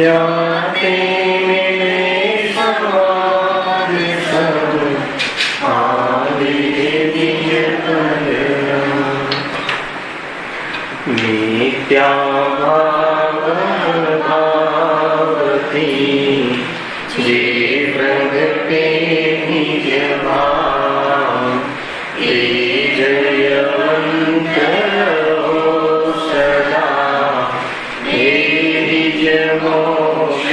जाते मिले समाज सब आवे दिय मिथ्या भाव भावती जे प्रगटे निज भाव ए जयवंत हो सदा हे निज मोक्ष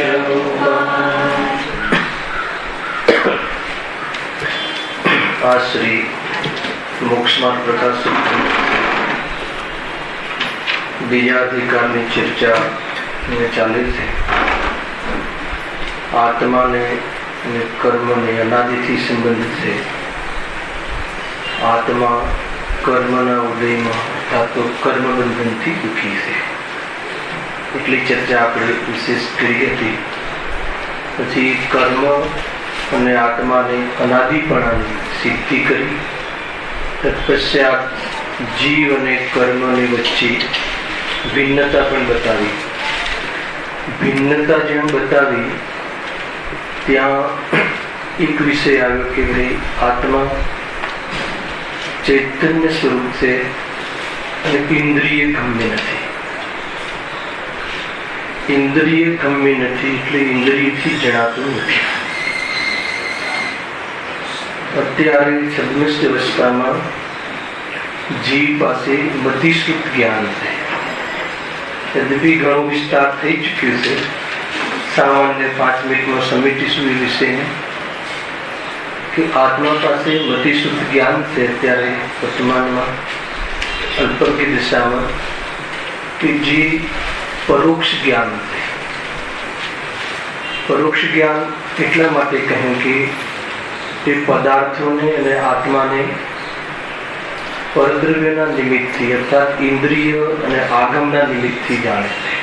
आ श्री मोक्षमार्ग प्रकाशित बीजा अधिकार ની ચર્ચા ચાલે છે. આત્મા ને કર્મ ને અનાદિથી સંબંધ છે. આત્મા કર્મના ઉદયમાં અર્થાત તો કર્મ બંધનથી દુઃખી છે. એટલી ચર્ચા આપણે વિશેષ કરી હતી. પછી કર્મ અને આત્માને અનાદિપણાની સિદ્ધિ કરી. તત્પશ્ચાત જીવ અને કર્મની વચ્ચે ભિન્નતા પણ બતાવી. ભિન્નતા જેમ બતાવી ત્યાં એક વિષય આવ્યો કે ભાઈ આત્મા ચૈતન્ય સ્વરૂપ છે અને ઇન્દ્રિય ગમ્ય નથી. ઇન્દ્રિય ગમ્ય નથી એટલે ઇન્દ્રિયથી જણાતું નથી. અત્યારે છદ્મસ્થ અવસ્થામાં જીવ પાસે મતિશ્રુત જ્ઞાન છે. यद्यपि घणो विस्तार थई चुक्यो छे. सामान्य 5 मिनिट में समेटीशुं ए विषयने कि आत्मा पासे मतिश्रुत ज्ञान छे त्यारे वर्तमानमां अल्पज्ञ दिशामां कि जे परोक्ष ज्ञान छे. परोक्ष ज्ञान એટલા માટે કહ્યું કે તે પદાર્થોને અને આત્માને પરદ્રવ્યના નિમિત્તથી અર્થાત ઇન્દ્રિય અને આગમના નિમિત્તથી જાણે છે.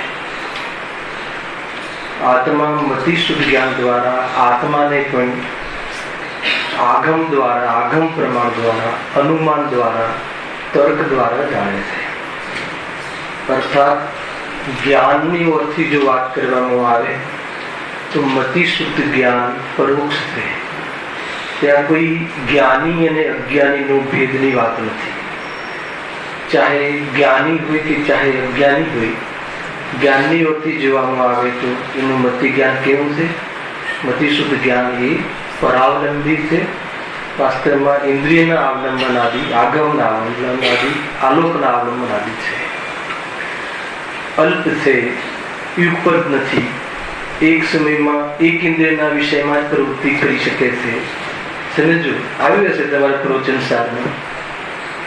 આત્મા મતિશુદ્ધ જ્ઞાન દ્વારા આત્માને પણ આગમ દ્વારા, આગમ પ્રમાણ દ્વારા, અનુમાન દ્વારા, તર્ક દ્વારા જાણે છે. અર્થાત જ્ઞાનની ઓરથી જો વાત કરવામાં આવે તો મતિશુદ્ધ જ્ઞાન પરોક્ષ છે. ત્યાં કોઈ જ્ઞાની અને અજ્ઞાનીનો ભેદની વાત નથી. ચાહે જ્ઞાની હોય કે ચાહે અજ્ઞાની હોય, જ્ઞાનની ઓરથી જોવામાં આવે તો એનું મતિ જ્ઞાન કેવું છે? મતિશુદ્ધ જ્ઞાન એ પરાવલંબી છે. વાસ્તવમાં ઇન્દ્રિયના અવલંબન આદિ, આગમના અવલંબન આદિ, આલોકના અવલંબન આદિ છે. અલ્પ છે, યુગપદ નથી. એક સમયમાં એક ઇન્દ્રિયના વિષયમાં જ પ્રવૃત્તિ કરી શકે છે. સમજો આવ્યું હશે તમારા પ્રવચન સારમાં.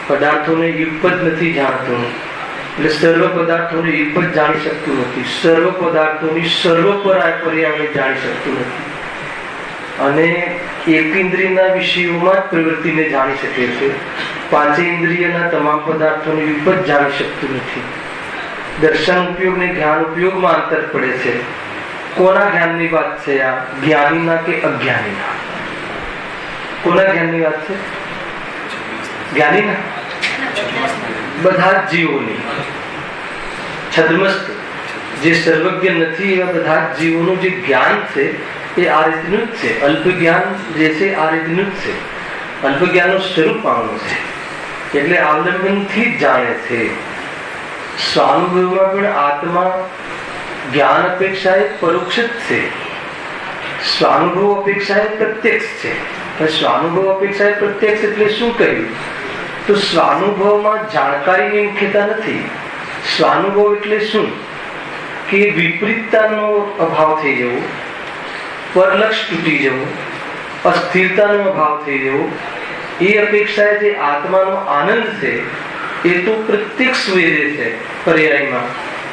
પદાર્થોને યુગપદ નથી જાણતું એટલે સર્વ પદાર્થોને યુગપદ જાણી શકતું નથી. સર્વ પદાર્થોની સર્વ પર્યાવરણ જાણી શકતું નથી. અને એક ઇન્દ્રિયના વિષયોમાં જ પ્રવૃત્તિને જાણી શકે છે. પાંચે ઇન્દ્રિયના તમામ પદાર્થોને યુગપદ જાણી શકતું નથી. દર્શન ઉપયોગ ને જ્ઞાન ઉપયોગમાં અંતર પડે છે. કોના જ્ઞાનની વાત છે આ? જ્ઞાનીના કે અજ્ઞાનીના? કોના જ્ઞાનની વાત છે? જ્ઞાનીના? બધા જીવોની. છદ્મસ્થ જે સર્વજ્ઞ નથી એવા બધા જીવોનું જે જ્ઞાન છે એ આ રીતનું જ છે. અલ્પ જ્ઞાન જે છે આ રીતનું જ છે. અલ્પ જ્ઞાનનું સ્વરૂપ આનું છે એટલે અવલંબનથી જ જાણે છે. સ્વાનુભવમાં પણ આત્મા જ્ઞાન અપેક્ષાએ પરોક્ષ જ છે. સ્વાનુભવ અપેક્ષાએ પ્રત્યક્ષ છે. સ્વાનુભવ અપેક્ષાએ પ્રત્યક્ષ એટલે શું કહ્યું? તો સ્વાનુભવમાં જાણકારીની મુખ્યતા નથી. સ્વાનુભવ એટલે શું? કે વિપરીતતાનો અભાવ થઈ જવો, પરલક્ષ તૂટી જવું, અસ્થિરતાનો અભાવ થઈ જવો, એ અપેક્ષાએ જે આત્માનો આનંદ છે એ તો પ્રત્યક્ષ વેદે છે પર્યાયમાં.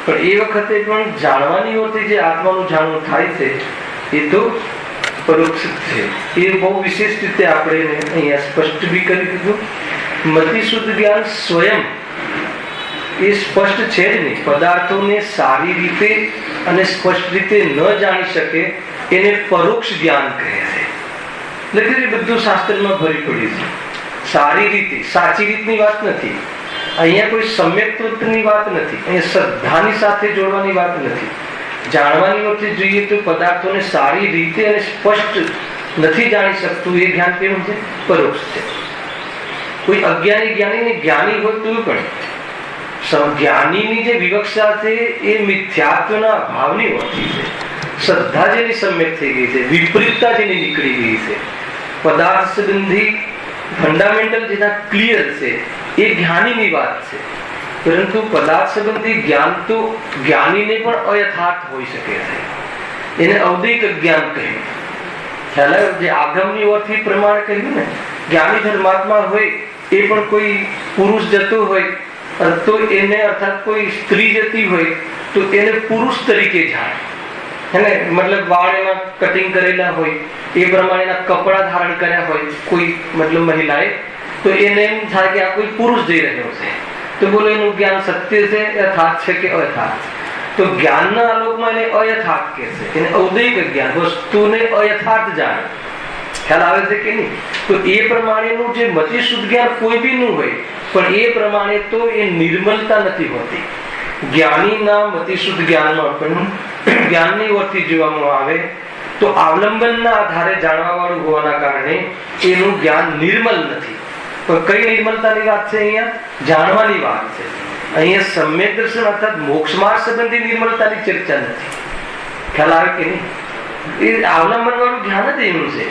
પણ એ વખતે પણ જાણવાની ઓરથી જે આત્માનું જાણવું થાય છે એ તો પરોક્ષ છે. એ બહુ વિશેષ રીતે આપણે અહીંયા સ્પષ્ટ બી કરી દીધું. મતિશુદ્ધ જ્ઞાન સ્વયં એ સ્પષ્ટ છે જ નહીં. પદાર્થોને સારી રીતે અને સ્પષ્ટ રીતે ન જાણી શકે એને પરોક્ષ જ્ઞાન કહે છે. એટલે કે બધું શાસ્ત્રમાં ભરી પડ્યું છે. સારી રીતે, સાચી રીતની વાત નથી. અહીંયા કોઈ સમ્યક તત્વની વાત નથી. અહીંયા શ્રદ્ધાની સાથે જોડવાની વાત નથી. જાણવાની વખતે જોઈએ તો પદાર્થોને સારી રીતે અને સ્પષ્ટ નથી જાણી શકતું એ જ્ઞાન કેવું છે? પરોક્ષ છે. કોઈ અજ્ઞાની જ્ઞાની જ્ઞાની હોય તો પણ જ્ઞાનીની જે વિવક્ષા છે એ મિથ્યાત્વના ભાવની હોતી છે. શ્રદ્ધા જેની સમ્યક થઈ ગઈ છે, વિપરીતતા જેની નીકળી ગઈ છે, પદાર્થ સંબંધી ફંડામેન્ટલ જેના ક્લિયર છે એ જ્ઞાનીની વાત છે. પરંતુ પદાર્થ સંબંધી જ્ઞાન તો જ્ઞાનીને પણ અયથાર્થ હોઈ શકે છે. એને અવદૈક જ્ઞાન કહ્યું. ખ્યાલ આવ્યો? જે આગમની અર્થી પ્રમાણે કહ્યું ને, જ્ઞાની ધર્માત્મા હોય એ પણ કોઈ પુરુષ જતો હોય તો એને, અર્થાત કોઈ સ્ત્રી જતી હોય તો એને પુરુષ તરીકે જાણે. એને મતલબ વાળ એના કટિંગ કરેલા હોય, એ પ્રમાણેના કપડા ધારણ કર્યા હોય કોઈ મતલબ મહિલાએ, તો એને એમ થાય કે આ કોઈ પુરુષ જઈ રહ્યો છે. તો બોલો એનું જ્ઞાન સત્ય છે, યથાર્થ છે કે અયથાર્થ? તો જ્ઞાનના આલોકમાં એને અયથાર્થ કહે છે. એને ઔદૈક જ્ઞાન, વસ્તુને અયથાર્થ જાણે. ખ્યાલ આવે છે કે નહીં? તો એ પ્રમાણેનું જે મતિ શુદ્ધ જ્ઞાન કોઈ બી નું હોય, પણ એ પ્રમાણે તો એ નિર્મલતા નથી હોતી. જ્ઞાનીના મતિ શુદ્ધ જ્ઞાનમાં પણ જ્ઞાનની વર્તી જોવામાં આવે તો અવલંબનના આધારે જાણવા વાળું હોવાના કારણે એનું જ્ઞાન નિર્મલ નથી. પણ કઈ નિર્મલતાની વાત છે? અહીંયા જાણવાની વાત છે. અહીંયા સમ્યક દર્શન અર્થાત મોક્ષ માર્ગ સંબંધી નિર્મલતાની ચર્ચા નથી. ખ્યાલ આવે કે નહીં? એ અવલંબન વાળું જ્ઞાન જ એનું છે.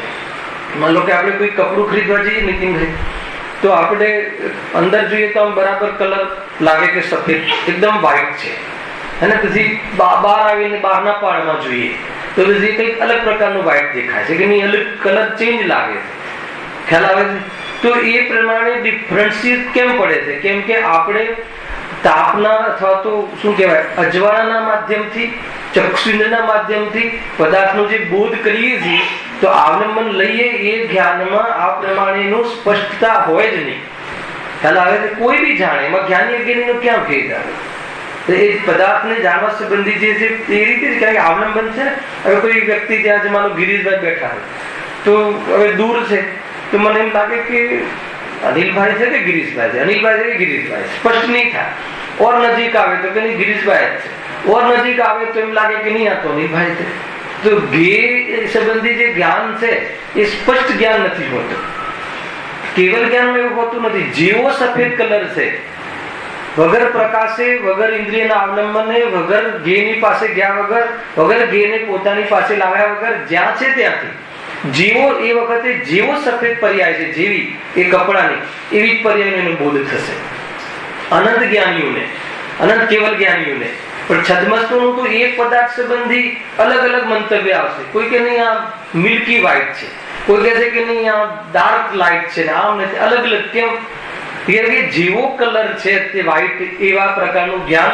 માન લો કે આપણે કોઈ કપડું ખરીદવા જઈએ નીતિનભાઈ, તો આપણે અંદર જોઈએ તો આમ બરાબર કલર લાગે કે સફેદ એકદમ વ્હાઈટ છે, અને પછી બહાર આવીને બહારના પાડમાં જોઈએ તો પછી કંઈક અલગ પ્રકારનું વ્હાઈટ દેખાય છે કે નહીં, અલગ કલર ચેન્જ લાગે છે. ખ્યાલ આવે છે? તો એ પ્રમાણે ડિફરન્સિએટ કેમ પડે છે? કેમ કે આપણે તાપના અથવા તો શું કહેવાય અજવાળાના માધ્યમથી, ચક્ષુના માધ્યમથી પદાર્થનો જે બોધ કરીએ છીએ, તો અવલંબન લઈએ એ જ્ઞાનમાં આ પ્રમાણેનું સ્પષ્ટતા હોય જ નહીં. ખ્યાલ આવે છે? કોઈ બી જાણે, એમાં જ્ઞાની અજ્ઞાનીનો ક્યાં ભેદ આવે? એ પદાર્થને જાણવા સંબંધી જે છે એ રીતે જ ક્યાંક અવલંબન છે. હવે કોઈ વ્યક્તિ ત્યાં માનો ગિરીશભાઈ બેઠા હોય, તો હવે દૂર છે તો મને એમ લાગે કે અનિલભાઈ છે કે ગિરીશભાઈ છે, અનિલભાઈ છે કે ગિરીશભાઈ, સ્પષ્ટ નહીં થાય. ઓર નજીક આવે તો કે નહીં ગિરીશભાઈ છે, ઓર નજીક આવે તો એમ લાગે કે નહીં આ તો અનિલભાઈ છે. તો ધ્યેય સંબંધી જે જ્ઞાન છે એ સ્પષ્ટ જ્ઞાન નથી હોતું. કેવલ જ્ઞાનમાં એવું હોતું નથી. જેવો સફેદ કલર છે, વગર પ્રકાશે, વગર ઇન્દ્રિયના અવલંબને, વગર જ્ઞેયની પાસે ગયા વગર, વગર જ્ઞેયને પોતાની પાસે લાવ્યા વગર, જ્યાં છે ત્યાંથી જેવો એ વખતે જેવો સફેદ પર્યાય છે, જેવી એ કપડાની એવી જ પર્યાયનો બોધ થશે અનંત જ્ઞાનીઓને, અનંત કેવલ જ્ઞાનીઓને. પણ છદ્મસ્તુનું તો એક પદાર્થ સંબંધી અલગ અલગ મંતવ્ય આવશે. કોઈ કે નહીં આ મિલ્કી વ્હાઈટ છે, કોઈ કહે છે કે નહીં આ ડાર્ક લાઇટ છે, આમ નથી, અલગ અલગ. કેમ? જેવો કલર છે તે વ્હાઈટ, એવા પ્રકારનું જ્ઞાન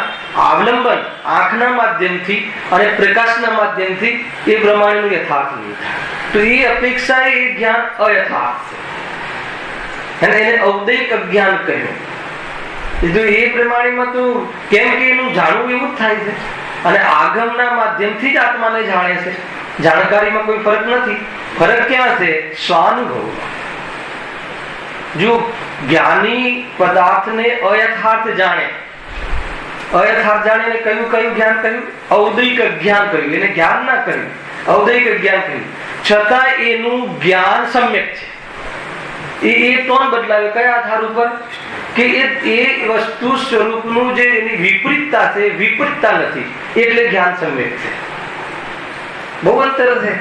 અવલંબન આંખના માધ્યમથી અને પ્રકાશના માધ્યમથી એ પ્રમાણેનું યથાર્થ નહીં થાય. તો એ અપેક્ષા એ જ્ઞાન અયથાર્થ છે, અને એને ઔદૈક અજ્ઞાન કહ્યું. એ પ્રમાણેમાં તો કેમ કે એનું જાણવું એવું જ થાય છે, અને આગમના માધ્યમથી જ આત્માને જાણે છે. જાણકારીમાં કોઈ ફરક નથી. ફરક ક્યાં છે? સ્વાનુભવમાં. જો જ્ઞાની પદાર્થને અયથાર્થ જાણે, અયથાર્થ જાણે કયું કયું જ્ઞાન કહ્યું? ઔદૈક જ્ઞાન કહ્યું. એને જ્ઞાન ના કહ્યું, ઔદૈક જ્ઞાન કહ્યું. છતાં એનું જ્ઞાન સમ્યક છે. એ ટોન બદલાવે કયા આધાર ઉપર? કે એ વસ્તુ સ્વરૂપનું જે એની વિપરીતતા છે, વિપરીતતા નથી, એટલે જ્ઞાન સમ્યક છે. બહુ અંતર છે.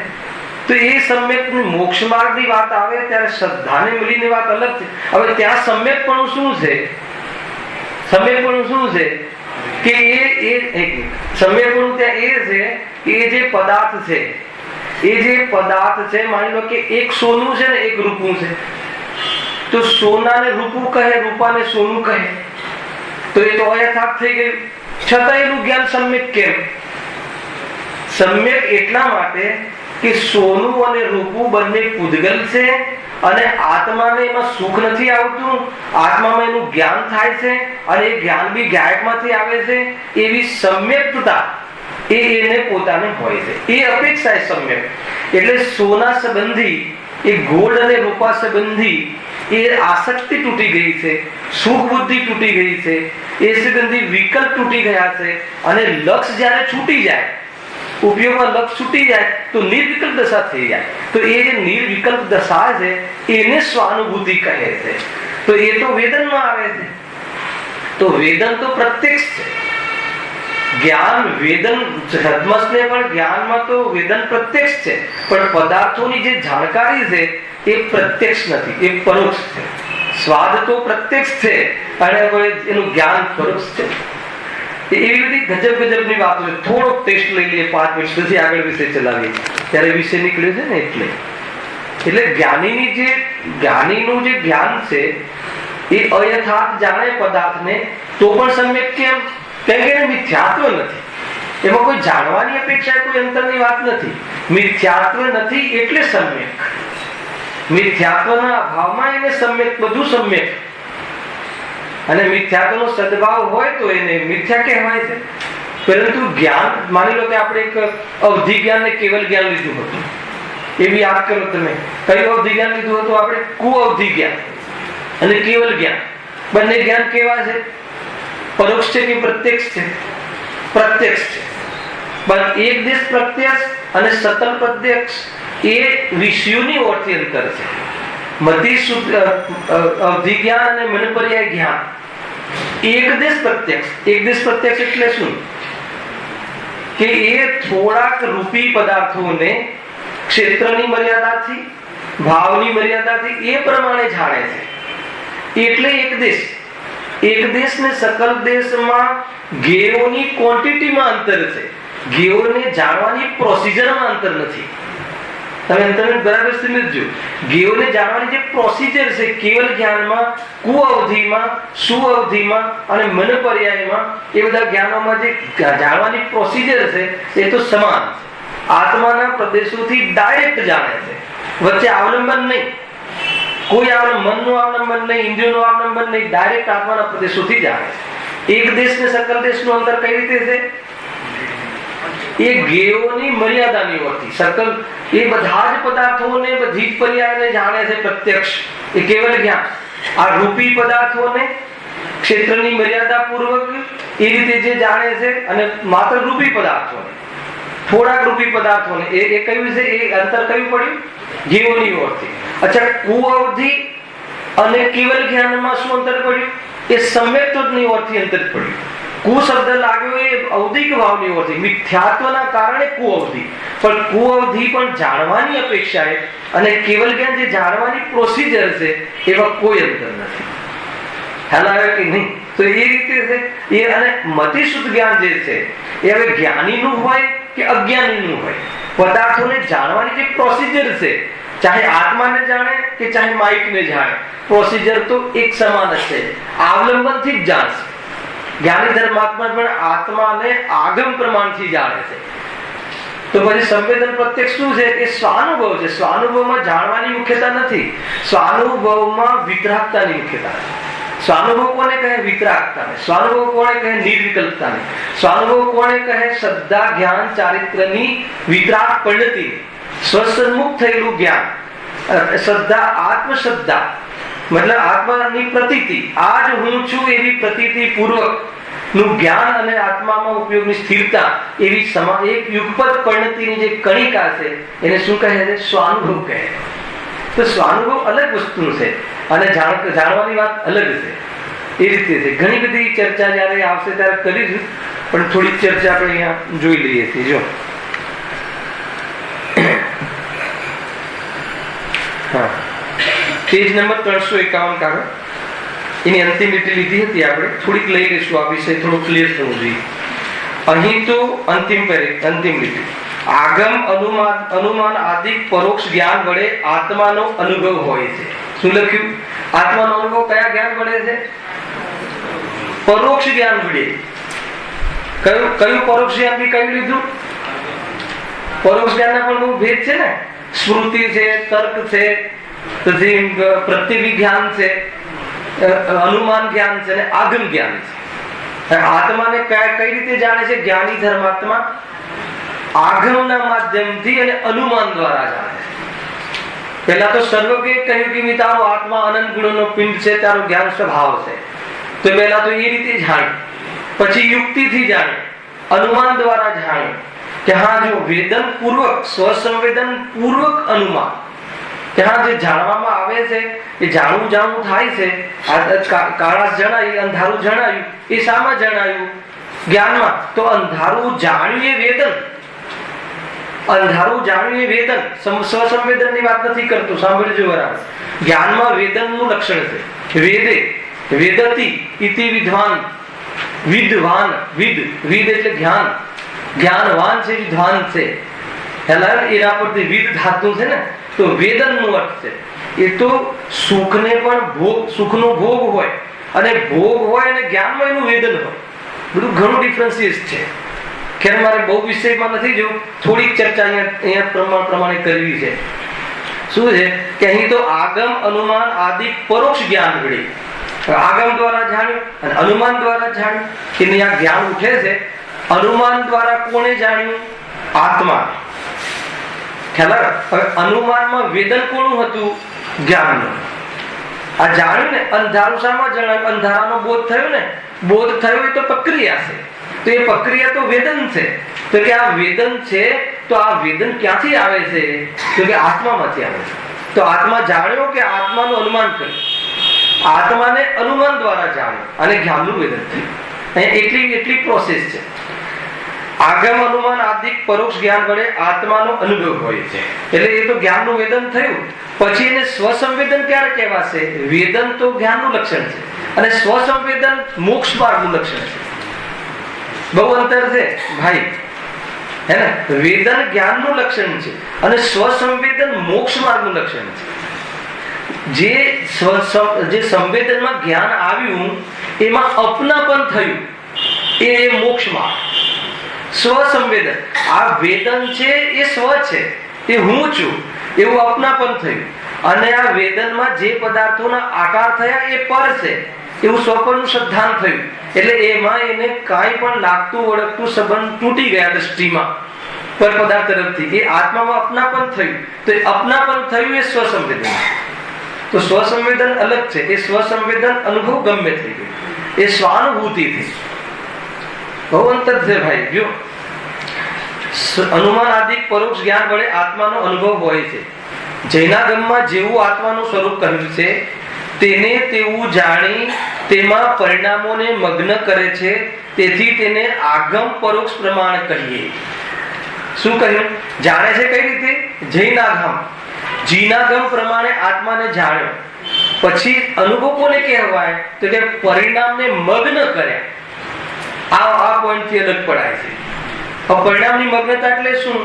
તો એ સમ્યક મોક્ષ માર્ગની વાત આવે ત્યારે શ્રદ્ધાને મળીની વાત અલગ છે. હવે ત્યાં સમ્યકપણું શું છે? સમ્યકપણું શું છે? કે એ સમ્યકપણું ત્યાં એ છે કે એ જે પદાર્થ છે, એ જે પદાર્થ છે, માની લો કે એક સોનું છે ને એક રૂપું છે, તો સોનાને રૂપું કહે, રૂપાને સોનું કહે, તો એ તો અયથાર્થ થઈ ગયું. છતાં એનું જ્ઞાન સમ્યક કેમ? સમ્યક એટલા માટે કે સોનું અને રૂપું બંને પૂદગલ છે, અને આત્માને એમાં સુખ નથી આવતું, આત્મામાં એનું જ્ઞાન થાય છે, અને એ જ્ઞાન બી ગાયકમાંથી આવે છે. એવી સમ્યકતા એને પોતાને હોય છે. એ અપેક્ષા એ સમ્યક. એટલે સોના સંબંધી, એ ગોળ અને રૂપા સંબંધી એ આસક્તિ તૂટી ગઈ છે, સુખ બુદ્ધિ તૂટી ગઈ છે, એ સંબંધી વિકલ્પ તૂટી ગયા છે, અને લક્ષ જ્યારે છૂટી જાય ઉપયોગમાં લક્ષ છૂટી જાય તો નિર્વિકલ્પ દશા થઈ જાય. તો એ જે નિર્વિકલ્પ દશા છે એને સ્વાનુભૂતિ કહે છે. તો એ તો વેદનમાં આવે છે. તો વેદન તો પ્રત્યક્ષ છે. જ્ઞાન વેદન ધર્મસ્ને પણ જ્ઞાનમાં તો વેદન પ્રત્યક્ષ છે, પણ પદાર્થોની જે જાણકારી છે એ પ્રત્યક્ષ નથી, એ પરોક્ષ છે. સ્વાદ તો પ્રત્યક્ષ છે અને એનું જ્ઞાન પરોક્ષ છે. એવી બધી ગજબ ગજબની વાતો છે. થોડોક ટેસ્ટ લઈ લઈએ 5 મિનિટ પછી આગળ વિષય ચલાવીએ. ત્યારે વિષય નીકળ્યો છે ને એટલે જ્ઞાનીનું જે જ્ઞાન છે એ અયથાર્થ જાણે પદાર્થને તો પણ સમ્યક કેમ? કેમ કે મિથ્યાત્વ નથી, એમાં કોઈ જાણવાની અપેક્ષા કોઈ અંતરની વાત નથી. મિથ્યાત્વ નથી એટલે સમ્યક. મિથ્યાત્વના અભાવમાં એને સમ્યક, બધું સમ્યક. અને મિથ્યાત્વનો સદભાવ હોય તો એને મિથ્યા કહેવાય છે. પરંતુ જ્ઞાન, માની લો કે આપણે એક અવધિ જ્ઞાન ને કેવલ જ્ઞાન લીધું હતું. એવી યાદ કરો તમે, કયું અવધિ જ્ઞાન લીધું હતું આપણે? કુઅવધિ જ્ઞાન અને કેવલ જ્ઞાન. બંને જ્ઞાન કેવા છે? પરોક્ષ છે કે પ્રત્યક્ષ છે? પ્રત્યક્ષ છે. પણ એક દેશ પ્રત્યક્ષ અને સતલ પ્રત્યક્ષ એ વિષયોની ઓળથી અંતર છે. મતિ અવધિ જ્ઞાન અને મનપર્યાય જ્ઞાન એક દેશ પ્રત્યક્ષ. એક દેશ પ્રત્યક્ષ એટલે શું? કે એ થોડાક રૂપી પદાર્થોને ક્ષેત્રની મર્યાદાથી, ભાવની મર્યાદાથી એ પ્રમાણે જાણે છે. એટલે એક દેશ. એક દેશ ને સકલ દેશમાં ગેયોની ક્વોન્ટિટીમાં અંતર છે, ગેયોને જાણવાની પ્રોસિજરમાં અંતર નથી. તમે બરાબર સમજજો. ગેયોને જાણવાની જે પ્રોસિજર છે કેવલ જ્ઞાનમાં, કુઅવધિમાં, સુઅવધિમાં અને મનપર્યાયમાં, એ બધા જ્ઞાનોમાં જે જાણવાની પ્રોસિજર છે એ તો સમાન છે. આત્માના પ્રદેશોથી ડાયરેક્ટ જાણે છે, વચ્ચે અવલંબન નહીં. કોઈ મનનું અવલંબન નહીં, ઇન્દ્રિયોનું અવલંબન નહીં, ડાયરેક્ટ આત્માના પ્રદેશોથી જાણે છે. એક દેશ ને સકલ દેશનું અંતર કઈ રીતે છે? એ ગેયોની મર્યાદાની ઓળથી. સકલ એ બધા જ પદાર્થોને, બધી જ પર્યાયને જાણે છે પ્રત્યક્ષ, એ કેવલ જ્ઞાન. આ રૂપી પદાર્થોને ક્ષેત્રની મર્યાદા પૂર્વક એ રીતે જે જાણે છે, અને માત્ર રૂપી પદાર્થોને, થોડાક રૂપી પદાર્થોને એ કયું છે? એ અંતર કયું પડ્યું? ગેયોની ઓળથી. અચ્છા, કુઅવધિ અને કેવલ જ્ઞાનમાં શું અંતર પડ્યું? એ સમ્યક્તની ઓળથી અંતર પડ્યું. કુ શબ્દ લાગ્યો એ અવધિક ભાવની ઓળથી, મિથ્યાત્વના કારણે કુઅવધિ. પણ કુઅવધિ પણ જાણવાની અપેક્ષાએ અને કેવલ જ્ઞાન જે જાણવાની પ્રોસિજર છે એવા કોઈ અંતર નથી. ખ્યાલ આવ્યો કે નહીં? તો એ રીતે છે એ. અને મતિશુદ્ધ જ્ઞાન જે છે એ હવે જ્ઞાનીનું હોય કે અજ્ઞાનીનું હોય, પદાર્થોને જાણવાની જે પ્રોસિજર છે, ચાહે આત્માને જાણે કે ચાહે માઇકને જાણે, પ્રોસિજર તો એક સમાન જ છે. અવલંબનથી જ જાણશે. જ્ઞાની ધર્માત્મા પણ આત્માને આગમ પ્રમાણથી જાણે છે. તો પછી સંવેદન પ્રત્યક્ષ શું છે? એ સ્વાનુભવ છે. સ્વાનુભવમાં જાણવાની મુખ્યતા નથી, સ્વાનુભવમાં વિતરાગતાની મુખ્યતા છે. સ્વાનુભવ કોને કહે? વિતરાગતાને. સ્વાનુભવ કોને કહે? નિર્વિકલ્પતાને. સ્વાનુભવ કોને કહે? શ્રદ્ધા, જ્ઞાન, ચારિત્ર્યની વિતરાગ પરિણતિ, સ્વસન્મુખ થયેલું જ્ઞાન. શ્રદ્ધા, આત્મશ્રદ્ધા મતલબ આત્માની પ્રતીતિ, આ જ હું છું એવી પ્રતીતિ પૂર્વક નું જ્ઞાન અને આત્મામાં ઉપયોગની સ્થિરતા, એવી એક યુગપત પરિણતિની જે કણિકા છે એને શું કહે છે? સ્વાનુભવ કહે. તો સ્વાનુભવ અલગ વસ્તુ છે અને જાણવાની વાત અલગ છે. એ રીતે છે. ઘણી બધી ચર્ચા જયારે આવશે ત્યારે કરીશું, પણ થોડીક ચર્ચા આપણે અહીંયા જોઈ લઈએ છીએ. જો હા, પેજ નંબર 351 કાગળ, એની અંતિમ રીતે લીધી હતી આપણે. થોડીક લઈ લઈશું, આ વિષય થોડો ક્લિયર થવો જોઈએ. અહીં તો અંતિમ રીતે આગમ, અનુમાન આદિ પરોક્ષ જ્ઞાન વડે આત્માનો અનુભવ હોય છે. શું લખ્યું? આત્માનો અનુભવ કયા જ્ઞાન વડે છે? પરોક્ષ જ્ઞાન વડે. કયું પરોક્ષ જ્ઞાન થી કયું લીધું? પરોક્ષ જ્ઞાનના પણ બહુ ભેદ છે ને. સ્મૃતિ છે, તર્ક છે, પછી પ્રતિવિજ્ઞાન છે, અનુમાન જ્ઞાન છે અને આગમ જ્ઞાન છે. આત્માને કઈ રીતે જાણે છે જ્ઞાની ધર્માત્મા? આગમના માધ્યમથી અને અનુમાન દ્વારા જાણે છે. પહેલા તો સર્વજ્ઞે કહ્યું કે તારો આત્મા અનંત ગુણોનો પિંડ છે, તારો જ્ઞાન સ્વભાવ છે. તો પહેલા તો એ રીતે જાણે, પછી યુક્તિથી જાણે, અનુમાન દ્વારા જાણે કે હા જો વેદન પૂર્વક સ્વસંવેદન પૂર્વક અનુમાન કે હા જે જાણવામાં આવે છે એ જાણવું થાય છે. કાળા જણાય, અંધારું જણાયું, એ શામાં જણાયું? જ્ઞાનમાં. તો અંધારું જાણ્યું એ વેદન, અંધારું જાણ્યું એ વેદન. સ્વસંવેદન ની વાત નથી કરતો, સાંભળજો બરાબર. જ્ઞાનમાં વેદન નું લક્ષણ છે. વેદે વેદતી ઇતિ વિદ્વાન, વિદ્વાન વિદ એટલે જ્ઞાન, જ્ઞાનવાન છે, વિદ્વાન છે. એના પરથી વિદ ધાતુ છે ને, તો વેદન નો અર્થ છે એ તો સુખને પણ ભોગ, સુખનો ભોગ હોય અને ભોગ હોય અને જ્ઞાનમાં એનું વેદન હોય. બધું ઘણું ડિફરન્સિયસ છે. ખેર મારે બહુ વિષયમાં નથી જો, થોડીક ચર્ચા અહીંયા પ્રમાણે કરવી છે. શું છે કે અહીં તો આગમ અનુમાન આદિ પરોક્ષ જ્ઞાન ઘડી, આગમ દ્વારા જાણ્યું અને અનુમાન દ્વારા જાણ્યું કે નહીં આ જ્ઞાન ઉઠે છે. અનુમાન દ્વારા કોણે જાણ્યું? આત્મા. ખ્યાલ? હવે અનુમાનમાં વેદન કોનું હતું? જ્ઞાનનું. આ જાણ્યું ને, અંધારું શામાં જણાયું? અંધારાનો બોધ થયો ને, બોધ થયો એ તો પ્રક્રિયા છે. તો એ પ્રક્રિયા તો વેદન છે. તો કે આ વેદન છે, તો આ વેદન ક્યાંથી આવે છે? તો કે આત્મામાંથી આવે છે. તો આત્મા જાણ્યો કે આત્માનું અનુમાન કર્યું? આત્માને અનુમાન દ્વારા જાણ્યું અને જ્ઞાનનું વેદન થયું. એટલી પ્રોસેસ છે. આગમ અનુમાન આદિ પરોક્ષ જ્ઞાન વડે આત્માનો અનુભવ હોય છે. એટલે એ તો જ્ઞાનનું વેદન થયું. પછી એને સ્વસંવેદન ક્યારે કહેવાશે? વેદન તો જ્ઞાનનું લક્ષણ છે અને સ્વસંવેદન મોક્ષ માર્ગનું લક્ષણ છે. બહુ અંતર છે ભાઈ, હે ને? વેદન જ્ઞાનનું લક્ષણ છે અને સ્વસંવેદન મોક્ષ માર્ગનું લક્ષણ છે. જે સંવેદનમાં જ્ઞાન આવ્યું એમાં અપનાપન થયું એ મોક્ષ માર્ગ. સ્વસંવેદન, આ વેદન છે એ સ્વ છે, એ હું છું એવું અપનાપન થયું. અને આ વેદનમાં જે પદાર્થોના આકાર થયા એ પર છે એવું સ્વપરનું શ્રદ્ધાન થયું. એટલે એમાં એને કાંઈ પણ લાગતું વળગતું સંબંધ તૂટી ગયા દ્રષ્ટિમાં પર પદાર્થ તરફથી. એ આત્મામાં અપનાપન થયું. તો એ અપનાપન થયું એ સ્વસંવેદન. તો સ્વસંવેદન અલગ છે. એ સ્વસંવેદન અનુભવ ગમે થઈ ગયું, એ સ્વાનુભૂતિ થઈ. બહુ અંતર છે ભાઈ. જો અનુમાન આદિ પરોક્ષ જ્ઞાન વડે આત્માનો અનુભવ હોય છે. જૈનાગમમાં જેવું આત્માનું સ્વરૂપ કહ્યું છે તેને તેવું જાણી તેમાં પરિણામોને મગ્ન કરે છે. તેથી તેને આગમ પરોક્ષ પ્રમાણ કહીએ. શું કહ્યું? જાણે છે કઈ રીતે? જૈનાગમ, જીનાગમ પ્રમાણે આત્માને જાણ્યો. પછી અનુભવ કોને કહેવાય? તો કે પરિણામને મગ્ન કર્યા. આ પોઈન્ટ થી અલગ પડાય છે. પરિણામની મગ્નતા એટલે શું?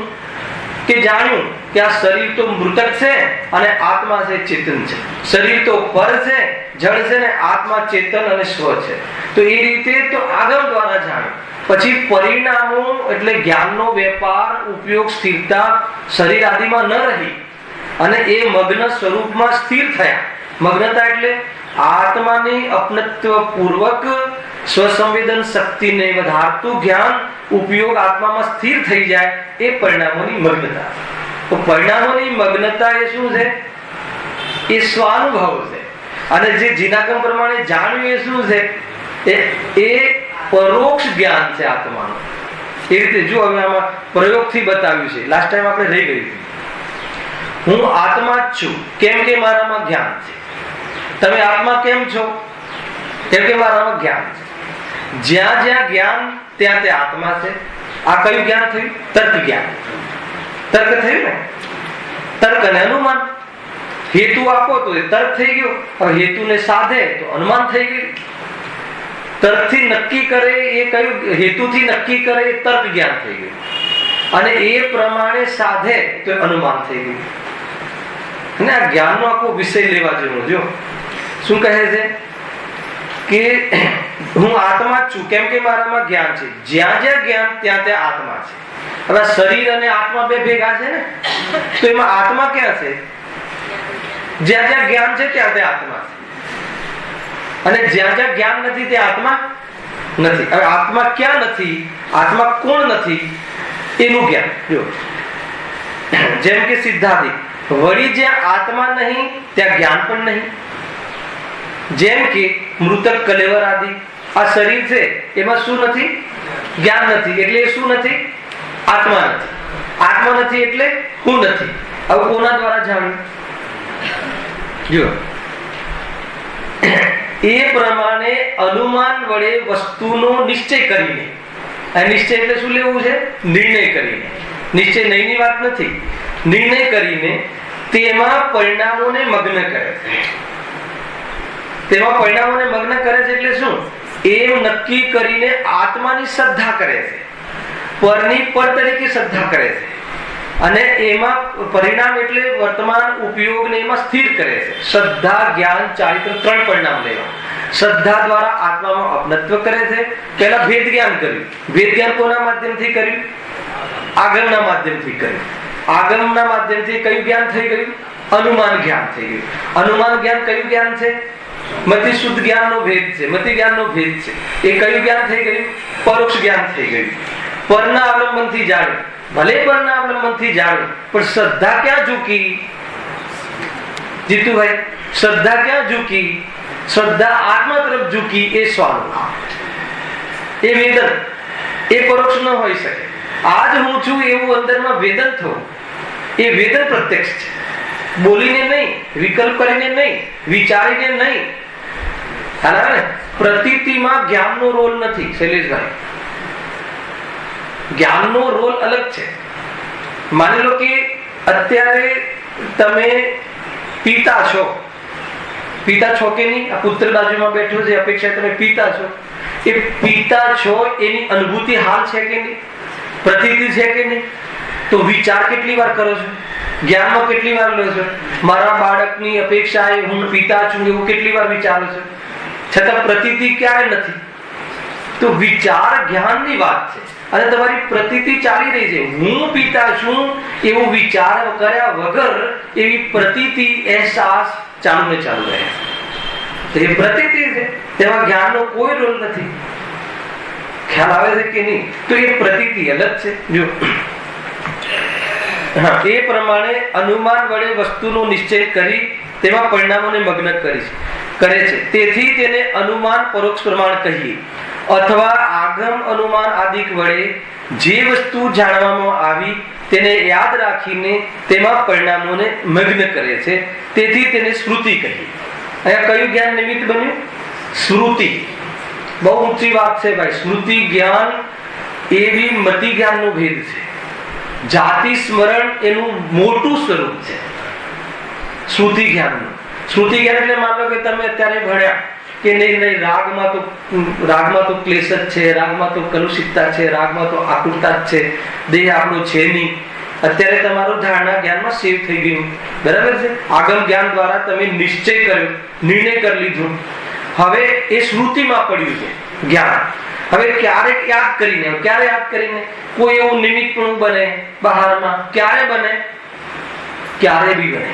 કે જાણ્યું કે આ શરીર તો મૃતક છે અને આત્મા છે ચેતન છે. શરીર તો પર છે, જળ છે ને આત્મા ચેતન અને સ્વ છે. તો એ રીતે તો આગમ દ્વારા જાણ્યું. પછી પરિણામો એટલે જ્ઞાનનો વેપાર, ઉપયોગ, સ્થિરતા શરીર આદિમાં ન રહી અને એ મગ્ન સ્વરૂપમાં સ્થિર થયા. મગ્નતા એટલે આત્માની અપનત્વ પૂર્વક સ્વસંવેદન શક્તિને વધારતું જ્ઞાન ઉપયોગ આત્મામાં સ્થિર થઈ જાય, એ પરિણામોની મગ્નતા. તો પરિણામોની મગ્નતા એ શું છે? એ સ્વાનુભવ છે. અને જે જીનાગમ પ્રમાણે જાણ્યું એ શું છે? એ પરોક્ષ જ્ઞાન છે આત્માનું. એ રીતે જો હવે આમાં પ્રયોગથી બતાવ્યું છે. લાસ્ટ ટાઈમ આપણે રહી ગઈ હતી. હું આત્મા જ છું કેમ કે મારામાં જ્ઞાન છે. તમે આત્મા કેમ છો? કેમ કે મારામાં જ્ઞાન છે. જ્યાં જ્યાં જ્ઞાન ત્યાં તે આત્મા છે. આ કયું જ્ઞાન થયું? તર્ક જ્ઞાન. તર્ક થયું ને, તર્ક અને અનુમાન. હેતુ આપો તો એ તર્ક થઈ ગયો. હવે હેતુને સાધે તો અનુમાન થઈ ગયું. તર્કથી નક્કી કરે એ કયું? હેતુથી નક્કી કરે એ તર્ક જ્ઞાન થઈ ગયું. અને એ પ્રમાણે સાધે તો અનુમાન થઈ ગયું. અને આ જ્ઞાનનો આખો વિષય લેવા જેવો. જો શું કહે છે કે હું આત્મા જ છું કેમ કે મારામાં જ્ઞાન છે. જ્યાં જ્યાં જ્ઞાન ત્યાં ત્યાં આત્મા છે. હવે શરીર અને આત્મા બે ભેગા છે ને, તો એમાં આત્મા ક્યાં છે? જ્યાં જ્યાં જ્ઞાન છે ત્યાં ત્યાં આત્મા છે. અને જ્યાં જ્યાં જ્ઞાન નથી ત્યાં આત્મા નથી. હવે આત્મા ક્યાં નથી? આત્મા કોણ નથી? એનું જ્ઞાન. જો જેમ કે સિદ્ધાંતિક, વળી જ્યાં આત્મા નહીં ત્યાં જ્ઞાન પણ નહીં. જેમ કે મૃતક, કલેવર આદિ આ શરીર છે, એમાં શું નથી? જ્ઞાન નથી. એટલે એ શું નથી? આત્મા નથી. આત્મા નથી એટલે હું નથી. હવે કોના દ્વારા જાણ્યું? જો એ પ્રમાણે અનુમાન વડે વસ્તુનો નિશ્ચય કરીને, નિશ્ચય એટલે શું લેવું છે? નિર્ણય કરીને. નિશ્ચય નહીંની વાત નથી. નિર્ણય કરીને તેમાં પરિણામોને મગ્ન કરે છે. તેમાં પરિણામોને મગ્ન કરે છે એટલે શું? એમ નક્કી કરીને આત્માની શ્રદ્ધા કરે છે, પરની પર તરીકે શ્રદ્ધા કરે છે, અને એમાં પરિણામ એટલે વર્તમાન ઉપયોગને એમાં સ્થિર કરે છે. શ્રદ્ધા, જ્ઞાન, ચારિત્ર ત્રણ પરિણામ લેવા. શ્રદ્ધા દ્વારા આત્મામાં અપનત્વ કરે છે. પહેલા ભેદ જ્ઞાન કર્યું. ભેદ જ્ઞાન કોના માધ્યમથી કર્યું? આગમના માધ્યમથી કર્યું. આગમના માધ્યમથી કયું જ્ઞાન થઈ ગયું? અનુમાન જ્ઞાન થઈ ગયું. અનુમાન જ્ઞાન કયું જ્ઞાન છે? મતિ શુદ્ધ જ્ઞાનનો ભેદ છે. મતિ જ્ઞાનનો ભેદ છે. એ કયું જ્ઞાન થઈ ગયું? પરોક્ષ જ્ઞાન થઈ ગયું. પરના અવલંબનથી જાણ્યું. ભલે પરના અવલંબનથી જાણ્યું, પણ શ્રદ્ધા ક્યાં ઝૂકી? જીતુભાઈ, શ્રદ્ધા ક્યાં ઝૂકી? શ્રદ્ધા આત્મા તરફ ઝૂકી. એ સ્વાનુભવ, એ વેદન, એ પરોક્ષ ન હોઈ શકે. આજ હું છું એવું અંદરમાં વેદન થવું, એ વેદન પ્રત્યક્ષ છે. બોલીને નહીં, વિકલ્પ કરીને નહીં, વિચારીને નહીં. પ્રતીતિમાં જ્ઞાનનો રોલ નથી. શૈલેષભાઈ, જ્ઞાનનો રોલ અલગ છે. માની લો કે અત્યારે તમે પિતા છો. પિતા છો કે નહીં? આ પુત્ર બાજુમાં બેઠો છે, અપેક્ષા તમે પિતા છો. એ પિતા છો એની અનુભૂતિ હાલ છે કે નહીં? પ્રતીતિ છે કે નહીં? તો વિચાર કેટલી વાર કરો છો? જ્ઞાનમાં કેટલી વાર લો છો? મારા બાળકની અપેક્ષા એ હું પિતા છું એવું કેટલી વાર વિચારો છો? છતાં પ્રતીતિ ક્યારે નથી. તો વિચાર જ્ઞાનની વાત છે, અને તમારી પ્રતીતિ ચાલી રહી છે. હું પિતા છું એવું વિચાર કર્યા વગર એવી પ્રતીતિ, અહેસાસ ચાલુ ને ચાલુ રહે. તો એ પ્રતીતિ છે, તેમાં જ્ઞાનનો કોઈ રોલ નથી. ખ્યાલ આવે છે કે નહીં? તો એ પ્રતીતિ અલગ છે. જો એ પ્રમાણે અનુમાન વડે વસ્તુનો નિશ્ચય કરી તેમાં પરિણામોને મગ્ન કરે છે. તેથી તેને અનુમાન પરોક્ષ પ્રમાણ કહીએ, અથવા આગમ અનુમાન આદિક વડે જે વસ્તુ જાણવામાં આવી તેને યાદ રાખીને તેમાં પરિણામોને મગ્ન કરે છે. તેથી તેને શ્રુતિ કહીએ. અહીંયા કયું જ્ઞાન નિમિત્ત બન્યું? શ્રુતિ. બહુ ઊંચી વાત છે ભાઈ. શ્રુતિ જ્ઞાન એવી મતિ જ્ઞાનનો ભેદ છે. જાતિ સ્મરણ એનું મોટું સ્વરૂપ છે શ્રુતિ જ્ઞાનનું. શ્રુતિ જ્ઞાન એટલે માનો કે તમે અત્યારે ભણ્યા કે નહીં, રાગમાં તો ક્લેશ જ છે, રાગમાં તો કલુષિતતા છે, રાગમાં તો આકુરતા જ છે, દેહ આપણો છે નહીં. અત્યારે તમારું ધારણા જ્ઞાનમાં સેવ થઈ ગયું, બરાબર છે. આગમ જ્ઞાન દ્વારા તમે નિશ્ચય કર્યો, નિર્ણય કરી લીધો. હવે એ શ્રુતિમાં પડ્યું છે જ્ઞાન. હવે ક્યારે યાદ કરીને કોઈ એવું નિમિત્તપણું બને બહારમાં? ક્યારે બને? ક્યારે બી બને.